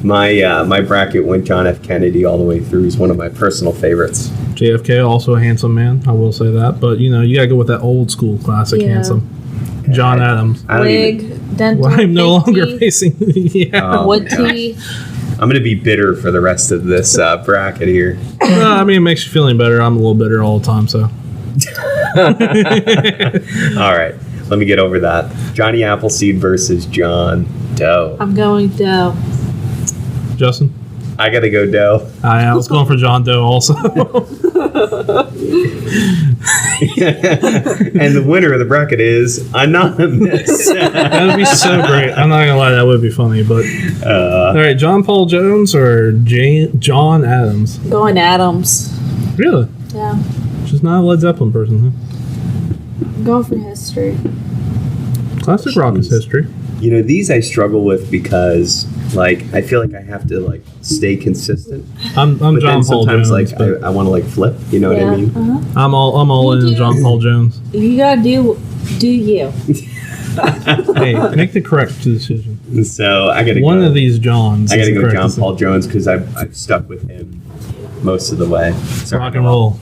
My bracket went John F. Kennedy all the way through. He's one of my personal favorites. JFK, also a handsome man, I will say that. But, you know, you got to go with that old school classic Yeah. handsome. John Adams. I don't even. Wig, dental, Well, I'm no fake longer teeth, facing. Yeah. Oh, wood gosh. teeth. I'm gonna be bitter for the rest of this bracket here. I mean, it makes you feeling better. I'm a little bitter all the time, so. All right, let me get over that. Johnny Appleseed versus John Doe. I'm going Doe. Justin? I gotta go Doe. I was going for John Doe also. And the winner of the bracket is anonymous. That would be so great. I'm not going to lie, that would be funny. But all right, John Paul Jones or John Adams? I'm going Adams. Really? Yeah. Just not a Led Zeppelin person, huh? I'm going for history. Classic rock is history. You know, these I struggle with because, like, I feel like I have to like stay consistent. I'm But John then Paul sometimes, Jones. like, but I want to like flip. You know what I mean? Uh-huh. I'm all You in do. John Paul Jones. You gotta do you. Hey, make the correct decision. So I gotta One go. of these Johns. I is gotta the go correct John decision. Paul Jones because I've stuck with him most of the way. Sorry. Rock and roll.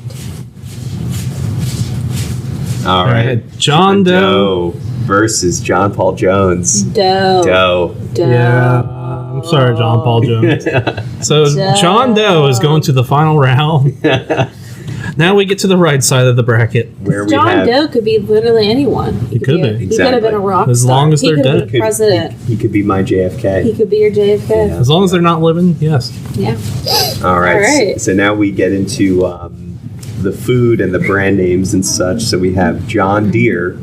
All right, John Doe. versus John Paul Jones. Doe. Doe. Doe. Yeah. I'm sorry, John Paul Jones. So Doe. John Doe is going to the final round. Now we get to the right side of the bracket. Where we John have Doe could be literally anyone. He could be. He could have been a rock As star. long as he they're could have dead. been a president. He could be my JFK. He could be your JFK. Yeah. As long as they're not living, yes. Yeah. All right. All right. So now we get into the food and the brand names and such. So we have John Deere,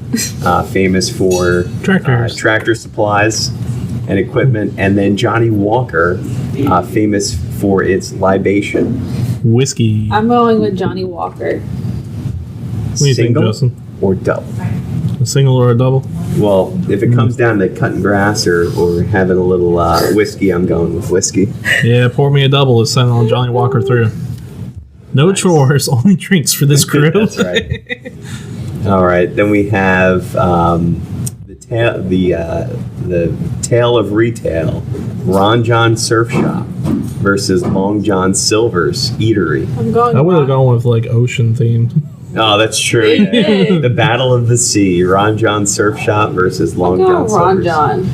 famous for tractor supplies and equipment, and then Johnny Walker, famous for its libation. Whiskey. I'm going with Johnny Walker. What do you think, Justin? Or double? A single or a double? Well, if it comes down to cutting grass or having a little whiskey, I'm going with whiskey. Yeah, pour me a double is sent on Johnny Walker through. No chores, only drinks for this crew. That's right. All right, then we have the Tale of Retail, Ron John Surf Shop versus Long John Silver's Eatery. I would have gone with like ocean themed. Oh, that's true. Yeah. The Battle of the Sea, Ron John Surf Shop versus Long John Silver's. Ron John.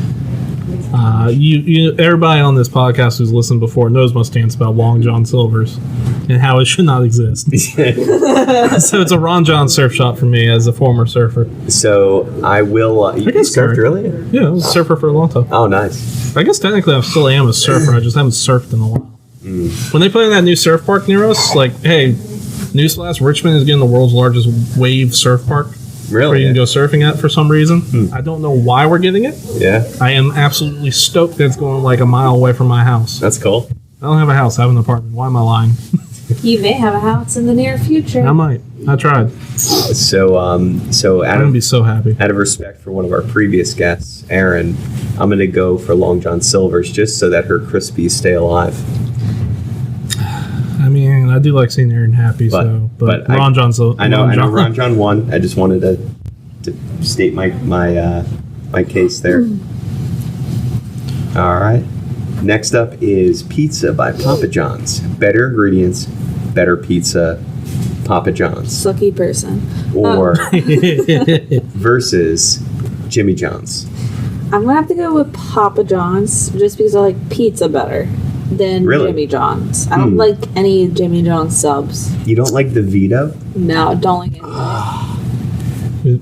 Everybody on this podcast who's listened before knows my stance about Long John Silver's and how it should not exist. So it's a Ron John Surf Shop for me as a former surfer. So I will. You surfed earlier? Yeah, I was a surfer for a long time. Oh, nice. I guess technically I still am a surfer. I just haven't surfed in a while. When they put in that new surf park near us, like, hey, newsflash, Richmond is getting the world's largest wave surf park. Really? Where you can go surfing at for some reason. I don't know why we're getting it. Yeah. I am absolutely stoked that it's going like a mile away from my house. That's cool. I don't have a house. I have an apartment. Why am I lying? You may have a house in the near future. I might. I tried. So I'm going to be so happy. Out of respect for one of our previous guests, Erin, I'm going to go for Long John Silver's just so that her Crispies stay alive. I mean, I do like seeing Erin happy, but Ron John Silver. I know Ron John won. I just wanted to state my case there. All right. Next up is Pizza by Papa John's. Better ingredients, better pizza, Papa John's. Lucky person. Or versus Jimmy John's. I'm gonna have to go with Papa John's just because I like pizza better than Jimmy John's. I don't like any Jimmy John's subs. You don't like the Vito? No, don't like it.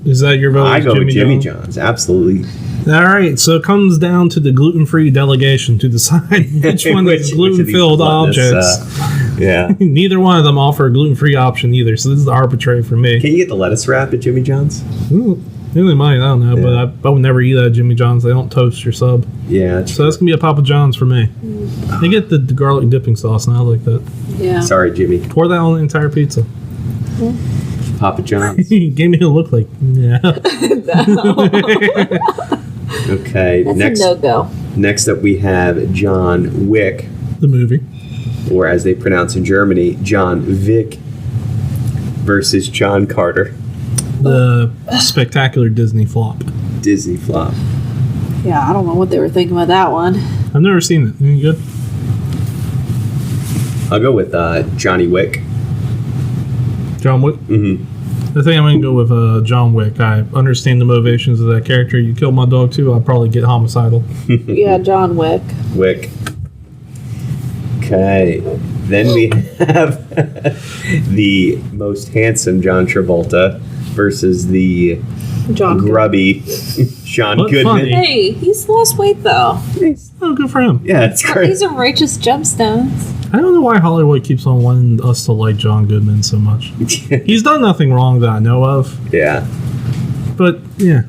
Is that your vote? I go with Jimmy John's. Absolutely. All right, so it comes down to the gluten-free delegation to decide which one of these gluten-filled objects. Yeah. Neither one of them offer a gluten-free option either, so this is arbitrary for me. Can you get the lettuce wrap at Jimmy John's? Ooh, really might, I don't know, but I would never eat that at Jimmy John's. They don't toast your sub. Yeah. So that's going to be a Papa John's for me. They get the garlic dipping sauce, and I like that. Yeah. Sorry, Jimmy. Pour that on the entire pizza. Papa John's. He gave me a look like, yeah. Okay, that's a no-go. Next up we have John Wick. The movie. Or as they pronounce in Germany, John Vick versus John Carter. The spectacular Disney flop. Disney flop. Yeah, I don't know what they were thinking about that one. I've never seen it. Any good? I'll go with Johnny Wick. John Wick? Mm-hmm. I think I'm going to go with John Wick. I understand the motivations of that character. You kill my dog too, I'll probably get homicidal. Yeah, John Wick. Wick. Okay. Then we have the most handsome John Travolta versus the grubby Sean Goodman. Funny. Hey, he's lost weight though. Oh, good for him. Yeah, it's great. These are righteous gemstones. I don't know why Hollywood keeps on wanting us to like John Goodman so much. He's done nothing wrong that I know of. Yeah. But, yeah.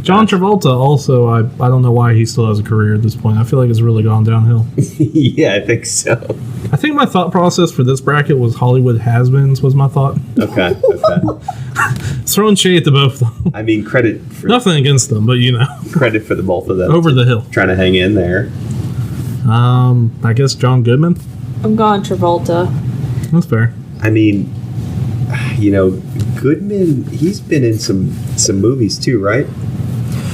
John Travolta also, I don't know why he still has a career at this point. I feel like it's really gone downhill. Yeah, I think so. I think my thought process for this bracket was Hollywood has-beens was my thought. Okay. Throwing shade to both of them. I mean, credit for... Nothing against them, but you know. Credit for the both of them. Over the hill. Trying to hang in there. I guess John Goodman. I'm going Travolta. That's fair. I mean, you know, Goodman, he's been in some movies too, right?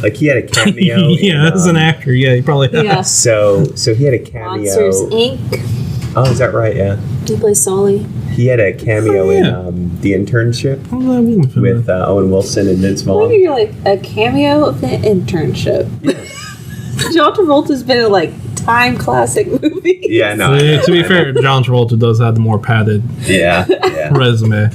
Like he had a cameo. Yeah, as an actor, yeah, he probably has. Yeah. So he had a cameo. Monsters Inc. Oh, is that right? Yeah. He plays Sully. He had a cameo in The Internship with Owen Wilson and Vince Vaughn. You're like a cameo of The Internship. John Travolta's been in like time classic movies. Yeah, no. To be fair, John Travolta does have the more padded resume.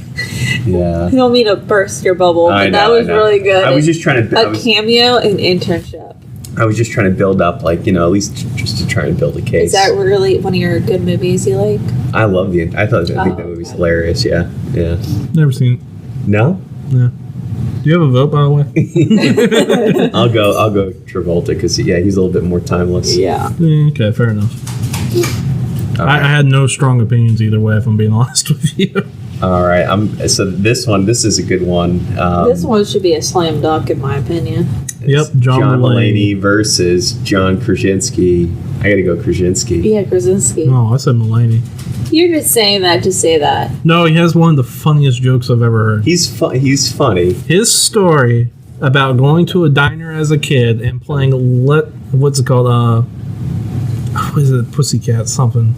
Yeah. I don't mean to burst your bubble, but that was really good. I was just trying to... cameo and Internship. I was just trying to build up, like, you know, at least just to try and build a case. Is that really one of your good movies you like? I think that movie's hilarious. Yeah. Never seen it. No. Yeah. Do you have a vote, by the way? I'll go Travolta because he's a little bit more timeless. Yeah. Okay, fair enough. I had no strong opinions either way, if I'm being honest with you. All right. So this is a good one. This one should be a slam dunk in my opinion. Yep, John Mulaney versus John Krasinski. I gotta go Krasinski. Yeah, Krasinski. Oh, I said Mulaney. You're just saying that to say that. No, he has one of the funniest jokes I've ever heard. He's funny. His story about going to a diner as a kid and playing what's it called? What is it? Pussycat something.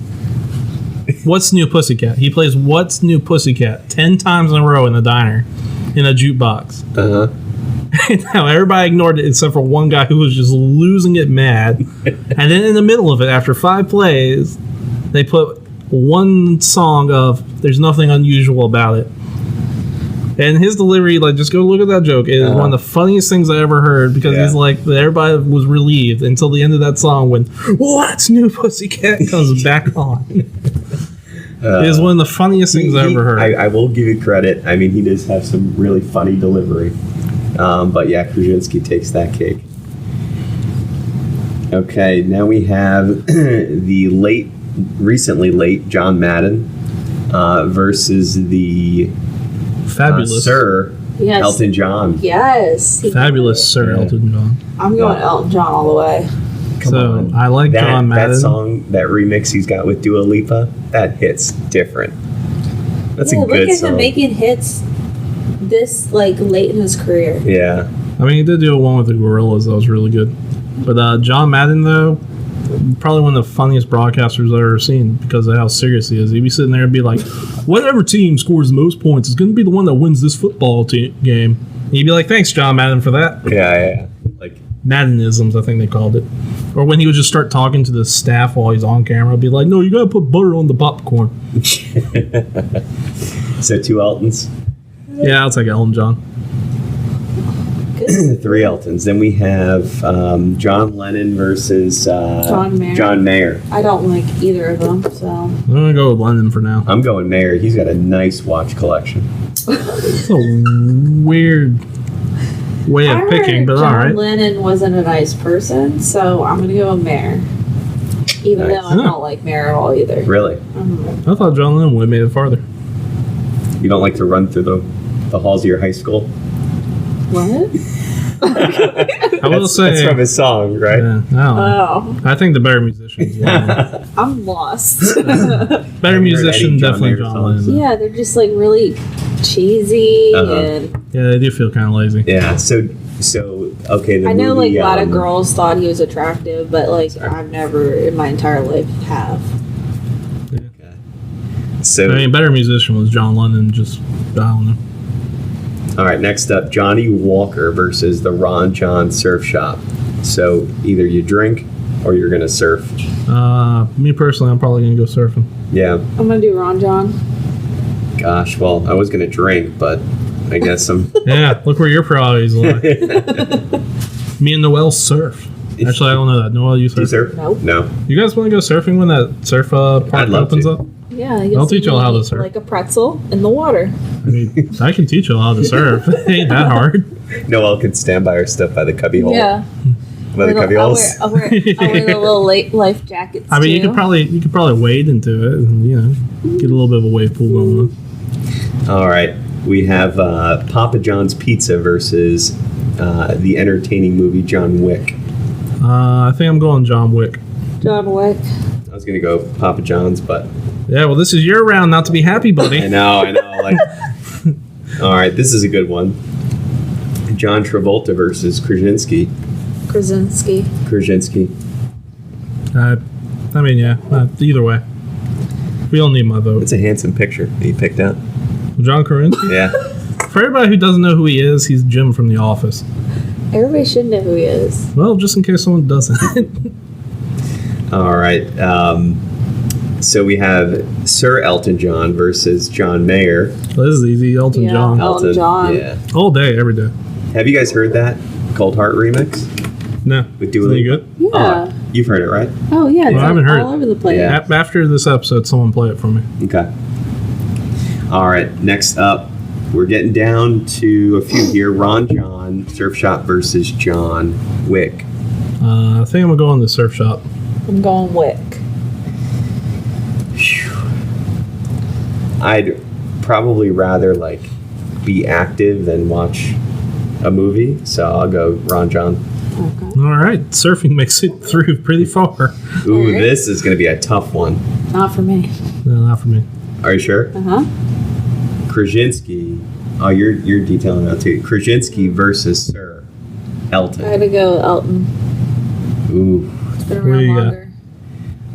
What's New Pussycat? He plays What's New Pussycat 10 times in a row in the diner in a jukebox. Now everybody ignored it except for one guy who was just losing it mad. And then in the middle of it, after 5 plays, they put one song of There's Nothing Unusual About It. And his delivery, just go look at that joke. It is one of the funniest things I ever heard because he's like, everybody was relieved until the end of that song when What's New Pussycat comes back on. It is one of the funniest things I ever heard. I will give you credit. I mean, he does have some really funny delivery. But yeah, Krasinski takes that cake. Okay, now we have the recently late John Madden versus the Fabulous Sir Elton John. Yes. Fabulous Sir Elton John. I'm going Elton John all the way. Come on. I like John Madden. That song, that remix he's got with Dua Lipa, that hits different. That's a good song. Look at him making hits this late in his career. Yeah. I mean, he did do one with the Gorillas that was really good. But John Madden, though, probably one of the funniest broadcasters I've ever seen because of how serious he is. He'd be sitting there and be like, whatever team scores the most points is going to be the one that wins this football game. And he'd be like, thanks, John Madden, for that. Yeah. Maddenisms, I think they called it. Or when he would just start talking to the staff while he's on camera, be like, no, you got to put butter on the popcorn. So 2 Eltons? Yeah, I'll take Elton John. 3 Eltons. Then we have John Lennon versus John Mayer. I don't like either of them, so I'm going to go with Lennon for now. I'm going Mayer. He's got a nice watch collection. It's a weird way of picking, but all right. John Lennon wasn't a nice person, so I'm going to go with Mayer. Even though I don't like Mayer at all either. Really? I thought John Lennon would have made it farther. You don't like to run through the halls of your high school? What? I will say that's from his song, right? Yeah, I think the better musician is Lennon. I'm lost. Better musician, definitely John Lennon. Yeah, they're just really cheesy and yeah, they do feel kind of lazy. Yeah. So okay. I know a lot of girls thought he was attractive, but I've never in my entire life have. Okay. So I mean, better musician was John Lennon. Just I don't know. All right, next up, Johnny Walker versus the Ron John Surf Shop. So either you drink or you're going to surf. Me personally, I'm probably going to go surfing. Yeah. I'm going to do Ron John. Gosh, well, I was going to drink, but I guess I'm... Yeah, look where your priorities lie. Me and Noel surf. Actually, I don't know that. Noel, you surf? Do you surf? Nope. No. You guys want to go surfing when that surf park opens up? Yeah, I'll teach you all how to surf. Like a pretzel in the water. I mean, I can teach you all how to surf. It ain't that hard. Noelle can stand by her stuff by the cubby hole. Yeah. By the cubby holes. I'll wear the little life jackets. I mean, you could probably wade into it and get a little bit of a wave pool going on. All right, we have Papa John's Pizza versus the entertaining movie John Wick. I think I'm going John Wick. John Wick. I was gonna go Papa John's, but yeah, well, this is your round not to be happy, buddy. I know. All right, this is a good one. John Travolta versus Krasinski. I mean, yeah, either way. We don't need my vote. It's a handsome picture that you picked out. John Krasinski? Yeah. For everybody who doesn't know who he is, he's Jim from The Office. Everybody should know who he is. Well, just in case someone doesn't. All right. So we have Sir Elton John versus John Mayer. Well, this is easy. Elton John. Elton John. Yeah. All day, every day. Have you guys heard that Cold Heart remix? No. With Dua Is it Lipa? good? Yeah. You've heard it, right? Oh yeah, it's Well, I haven't heard all it. over the place. Yeah. After this episode, someone play it for me. Okay. All right. Next up, we're getting down to a few here. Ron John, Surf Shop versus John Wick. I think I'm gonna go on the surf shop. I'm going Wick. I'd probably rather like be active than watch a movie, so I'll go Ron John. Okay. All right, surfing makes it through pretty far. Ooh, Alright. this is going to be a tough one. Not for me. No, not for me. Are you sure? Krasinski. Oh, you're detailing that too. Krasinski versus Sir I Elton. gotta go Elton. Ooh, It's been What do around you got? longer.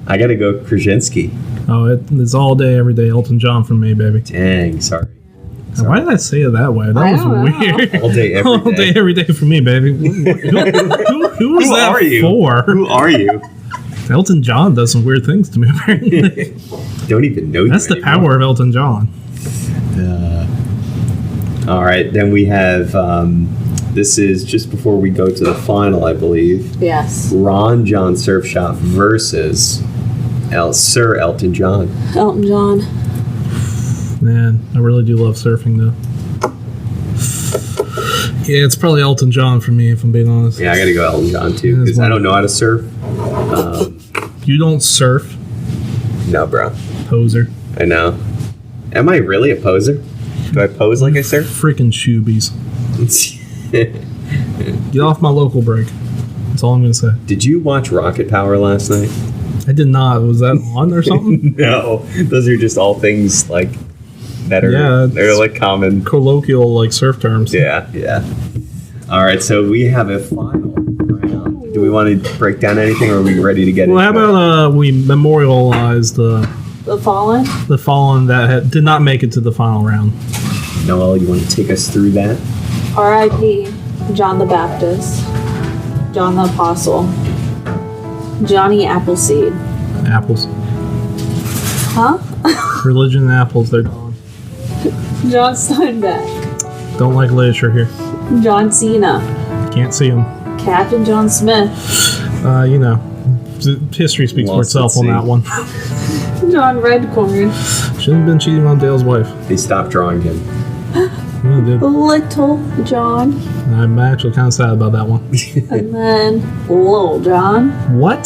I got to go Krasinski. Oh, it's all day, every day. Elton John for me, baby. Dang, sorry. Now, why did I say it that way? That I was don't know. weird. All day, every All day, day. every day for me, baby. Who was Who that are you? for? Who are you? Elton John does some weird things to me, apparently. Don't even know you. That's the anymore. power of Elton John. All right, then we have. This is just before we go to the final, I believe. Yes. Ron John Surf Shop versus Sir Elton John. Elton John. Man, I really do love surfing, though. Yeah, it's probably Elton John for me, if I'm being honest. Yeah, I gotta go Elton John too Yeah, because that's I don't know how to surf. You don't surf, No, bro. poser. I know. Am I really a poser? Do I pose like I surf? Freaking shoebies. Get off my local break. That's all I'm going to say. Did you watch Rocket Power last night? I did not. Was that on or something? No, those are just all things like that are Yeah, they're it's- like common. Colloquial, like, surf terms. Yeah, yeah. All right, so we have a final round. Do we want to break down anything, or are we ready to get Well, how into it? about we memorialize the The Fallen. fallen that did not make it to the final round? Noelle, you want to take us through that? R.I.P. John the Baptist. John the Apostle. Johnny Appleseed. Apples. Huh? Religion and apples, they're gone. John Steinbeck. Don't like literature here. John Cena. Can't see them. Captain John Smith. You know, history speaks for Lost at itself on sea. that one. John Redcorn. Shouldn't have been cheating on Dale's wife. They stopped drawing him. Yeah, they did. Little John. I'm actually kind of sad about that one. And then Little John. What?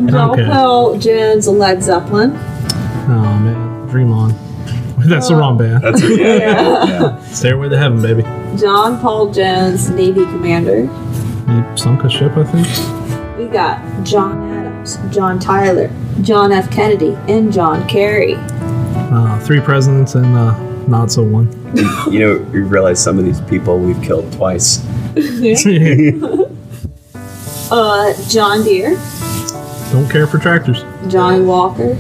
John Okay. Paul Jones of Led Zeppelin. Oh man, Dream On. That's the wrong band. That's Yeah. Stairway to Heaven, baby. John Paul Jones, Navy Commander. He sunk a ship, I think. We got John Adams, John Tyler, John F. Kennedy, and John Kerry. 3 presidents and not so one. You know, we realize some of these people we've killed twice. John Deere, Don't care for tractors. Johnny Walker,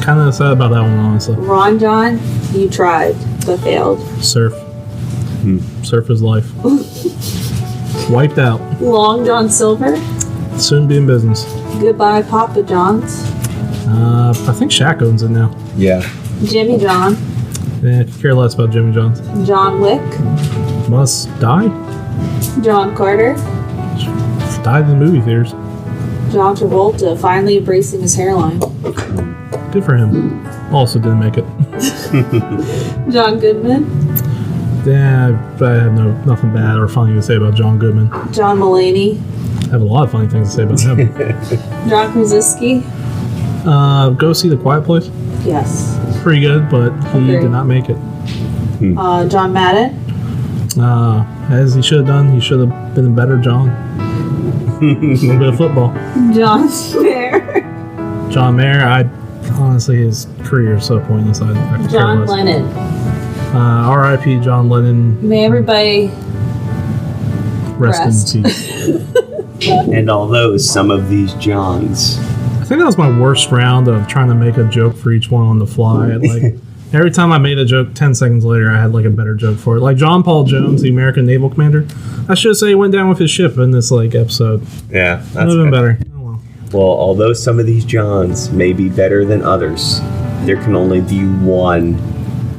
Kind of sad about that one, honestly. Ron John, you tried but failed. Surf. Surf is life. Wiped out. Long John Silver, Soon be in business. goodbye Papa John's, I think Shaq owns it now. Yeah. Jimmy John, Yeah, could care less about Jimmy John's. John Wick, Must die. John Carter, Died in the movie theaters. John Travolta finally embracing his hairline, Good for him. Also didn't make it. John Goodman, Yeah, I have nothing bad or funny to say about John Goodman. John Mulaney, I have a lot of funny things to say about him. John Krasinski. Go see The Quiet Place. Yes. Pretty good, but he Okay. did not make it. John Madden, As he should have done, he should have been a better John. A little bit of football. John Mayer, John Mayer, honestly, his career is so pointless. I could care John less. Lennon. R.I.P. John Lennon. May everybody Rest Rest. in peace. And although some of these Johns, I think that was my worst round of trying to make a joke for each one on the fly. Like every time I made a joke, 10 seconds later, I had like a better joke for it. Like John Paul Jones, the American naval commander. I should say he went down with his ship in this like episode. yeah, That that's would have been good. better. Oh, well. Well, although some of these Johns may be better than others, there can only be one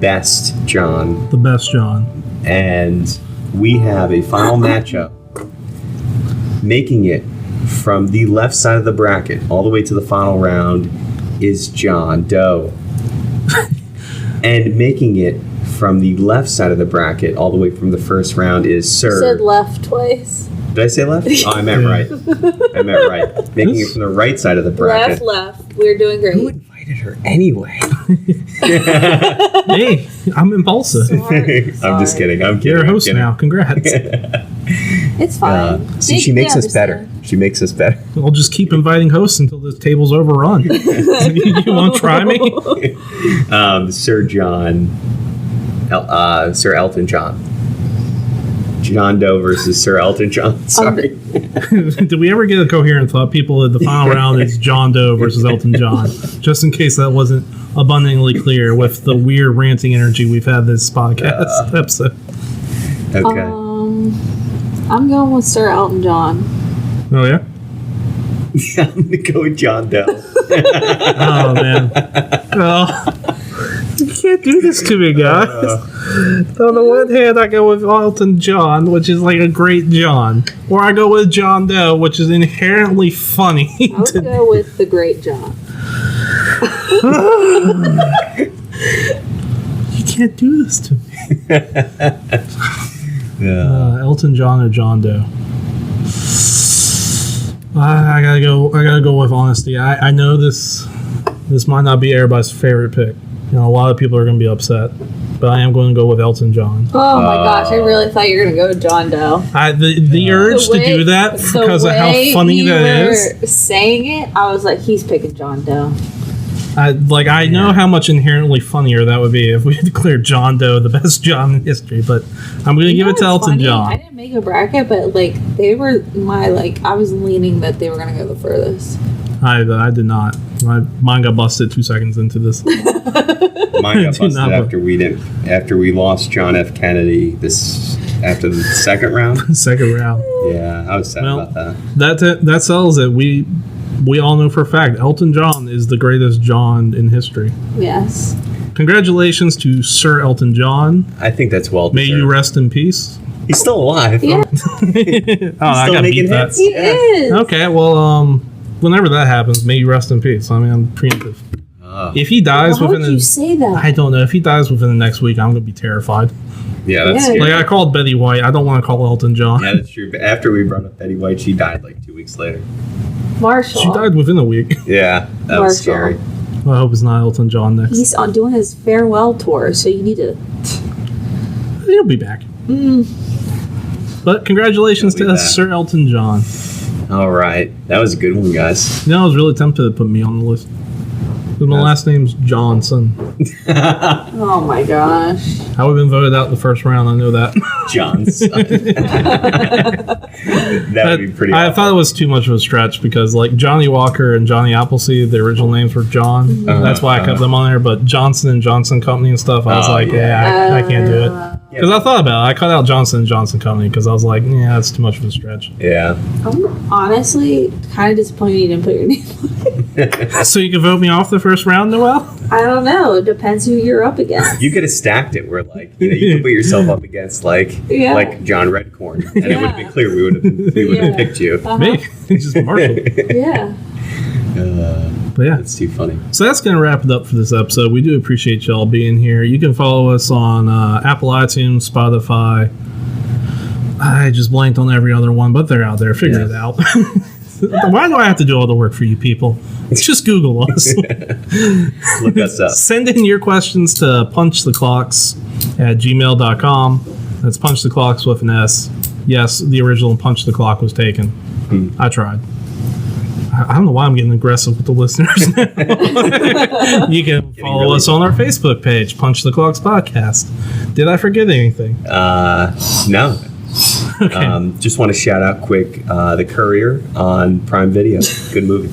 best John, The best John. and we have a final matchup, making it from the left side of the bracket all the way to the final round is John Doe. And making it from the left side of the bracket all the way from the first round is You Sir. said left twice. Did I say left? Oh, I meant right. I meant right. Making it from the right side of the bracket. Left. We're doing great. Who invited her anyway? Hey, I'm impulsive. I'm just kidding. I'm kidding. You're a I'm host kidding. now. Congrats. It's fine. See, she makes us better. She makes us better. I'll just keep inviting hosts until this table's overrun. You want to try me? Sir Elton John. John Doe versus Sir Elton John. Sorry. Did we ever get a coherent thought? People at the final round is John Doe versus Elton John. Just in case that wasn't abundantly clear with the weird ranting energy we've had this podcast episode. Okay. I'm going with Sir Elton John. Oh, yeah? Yeah, I'm going to go with John Doe. Oh, man. Oh. You can't do this to me, guys. On the one hand, I go with Elton John, which is like a great John. Or I go with John Doe, which is inherently funny. I would go with the great John. You can't do this to me. Elton John or John Doe? I gotta go with honesty. I know this might not be everybody's favorite pick. You know, a lot of people are going to be upset, but I am going to go with Elton John. Oh my gosh, I really thought you were going to go with John Doe. The urge to do that because of how funny that is. Saying it, I was like, he's picking John Doe. I know how much inherently funnier that would be if we declared John Doe the best John in history, but I'm going to give it to Elton John. I didn't make a bracket, but they were I was leaning that they were going to go the furthest. I did not. Mine got busted 2 seconds into this. Mine got busted after we lost John F. Kennedy after the second round. Second round. Yeah, I was sad about that. That settles it. We all know for a fact Elton John is the greatest John in history. Yes. Congratulations to Sir Elton John. I think that's well deserved. May you rest in peace. He's still alive. Yeah. I got beat that. He is. Okay, well, whenever that happens, may you rest in peace. I mean, I'm preemptive. If he dies Why would you say that? I don't know. If he dies within the next week, I'm going to be terrified. Yeah, that's scary. Like I called Betty White. I don't want to call Elton John. Yeah, that's true. But after we brought up Betty White, she died like 2 weeks later. Marshall. She died within a week. Yeah, that was scary. Well, I hope it's not Elton John next. He's doing his farewell tour, so you need to... He'll be back. But congratulations to Sir Elton John. All right. That was a good one, guys. You know, I was really tempted to put me on the list. Because my last name's Johnson. Oh my gosh. I would have been voted out in the first round, I know that. Johnson. That would be pretty I thought it was too much of a stretch because, like, Johnny Walker and Johnny Appleseed, the original names were John. That's why I kept them on there. But Johnson and Johnson Company and stuff, I was I can't do it. Because I thought about it. I cut out Johnson and Johnson Company because I was like, yeah, that's too much of a stretch. Yeah. I'm honestly kind of disappointed you didn't put your name on it. So you can vote me off the first round, Noelle? I don't know. It depends who you're up against. You could have stacked it where, like, you could put yourself up against, like John Redcorn, and it would have been clear we would have picked you. Me. It's just Marshall. Yeah. But yeah. It's too funny. So that's going to wrap it up for this episode. We do appreciate y'all being here. You can follow us on Apple iTunes, Spotify. I just blanked on every other one, but they're out there. Figure it out. Why do I have to do all the work for you people? Just Google us. Look us up. Send in your questions to punchtheclocks@gmail.com. That's punchtheclocks with an S. Yes, the original Punch the Clock was taken. I tried. I don't know why I'm getting aggressive with the listeners now. You can follow us on our Facebook page, Punch the Clocks Podcast. Did I forget anything? No. Okay. Just want to shout out quick The Courier on Prime Video. Good movie.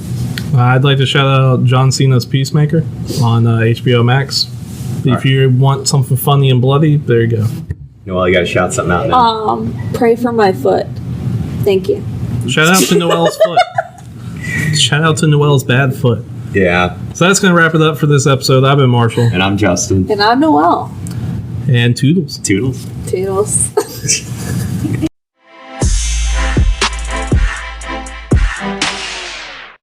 I'd like to shout out John Cena's Peacemaker on HBO Max. If you want something funny and bloody, there you go. Well, you got to shout something out now. Pray for my foot. Thank you. Shout out to Noelle's foot. Shout out to Noelle's bad foot. Yeah. So that's going to wrap it up for this episode. I've been Marshall. And I'm Justin. And I'm Noelle. And toodles. Toodles. Toodles.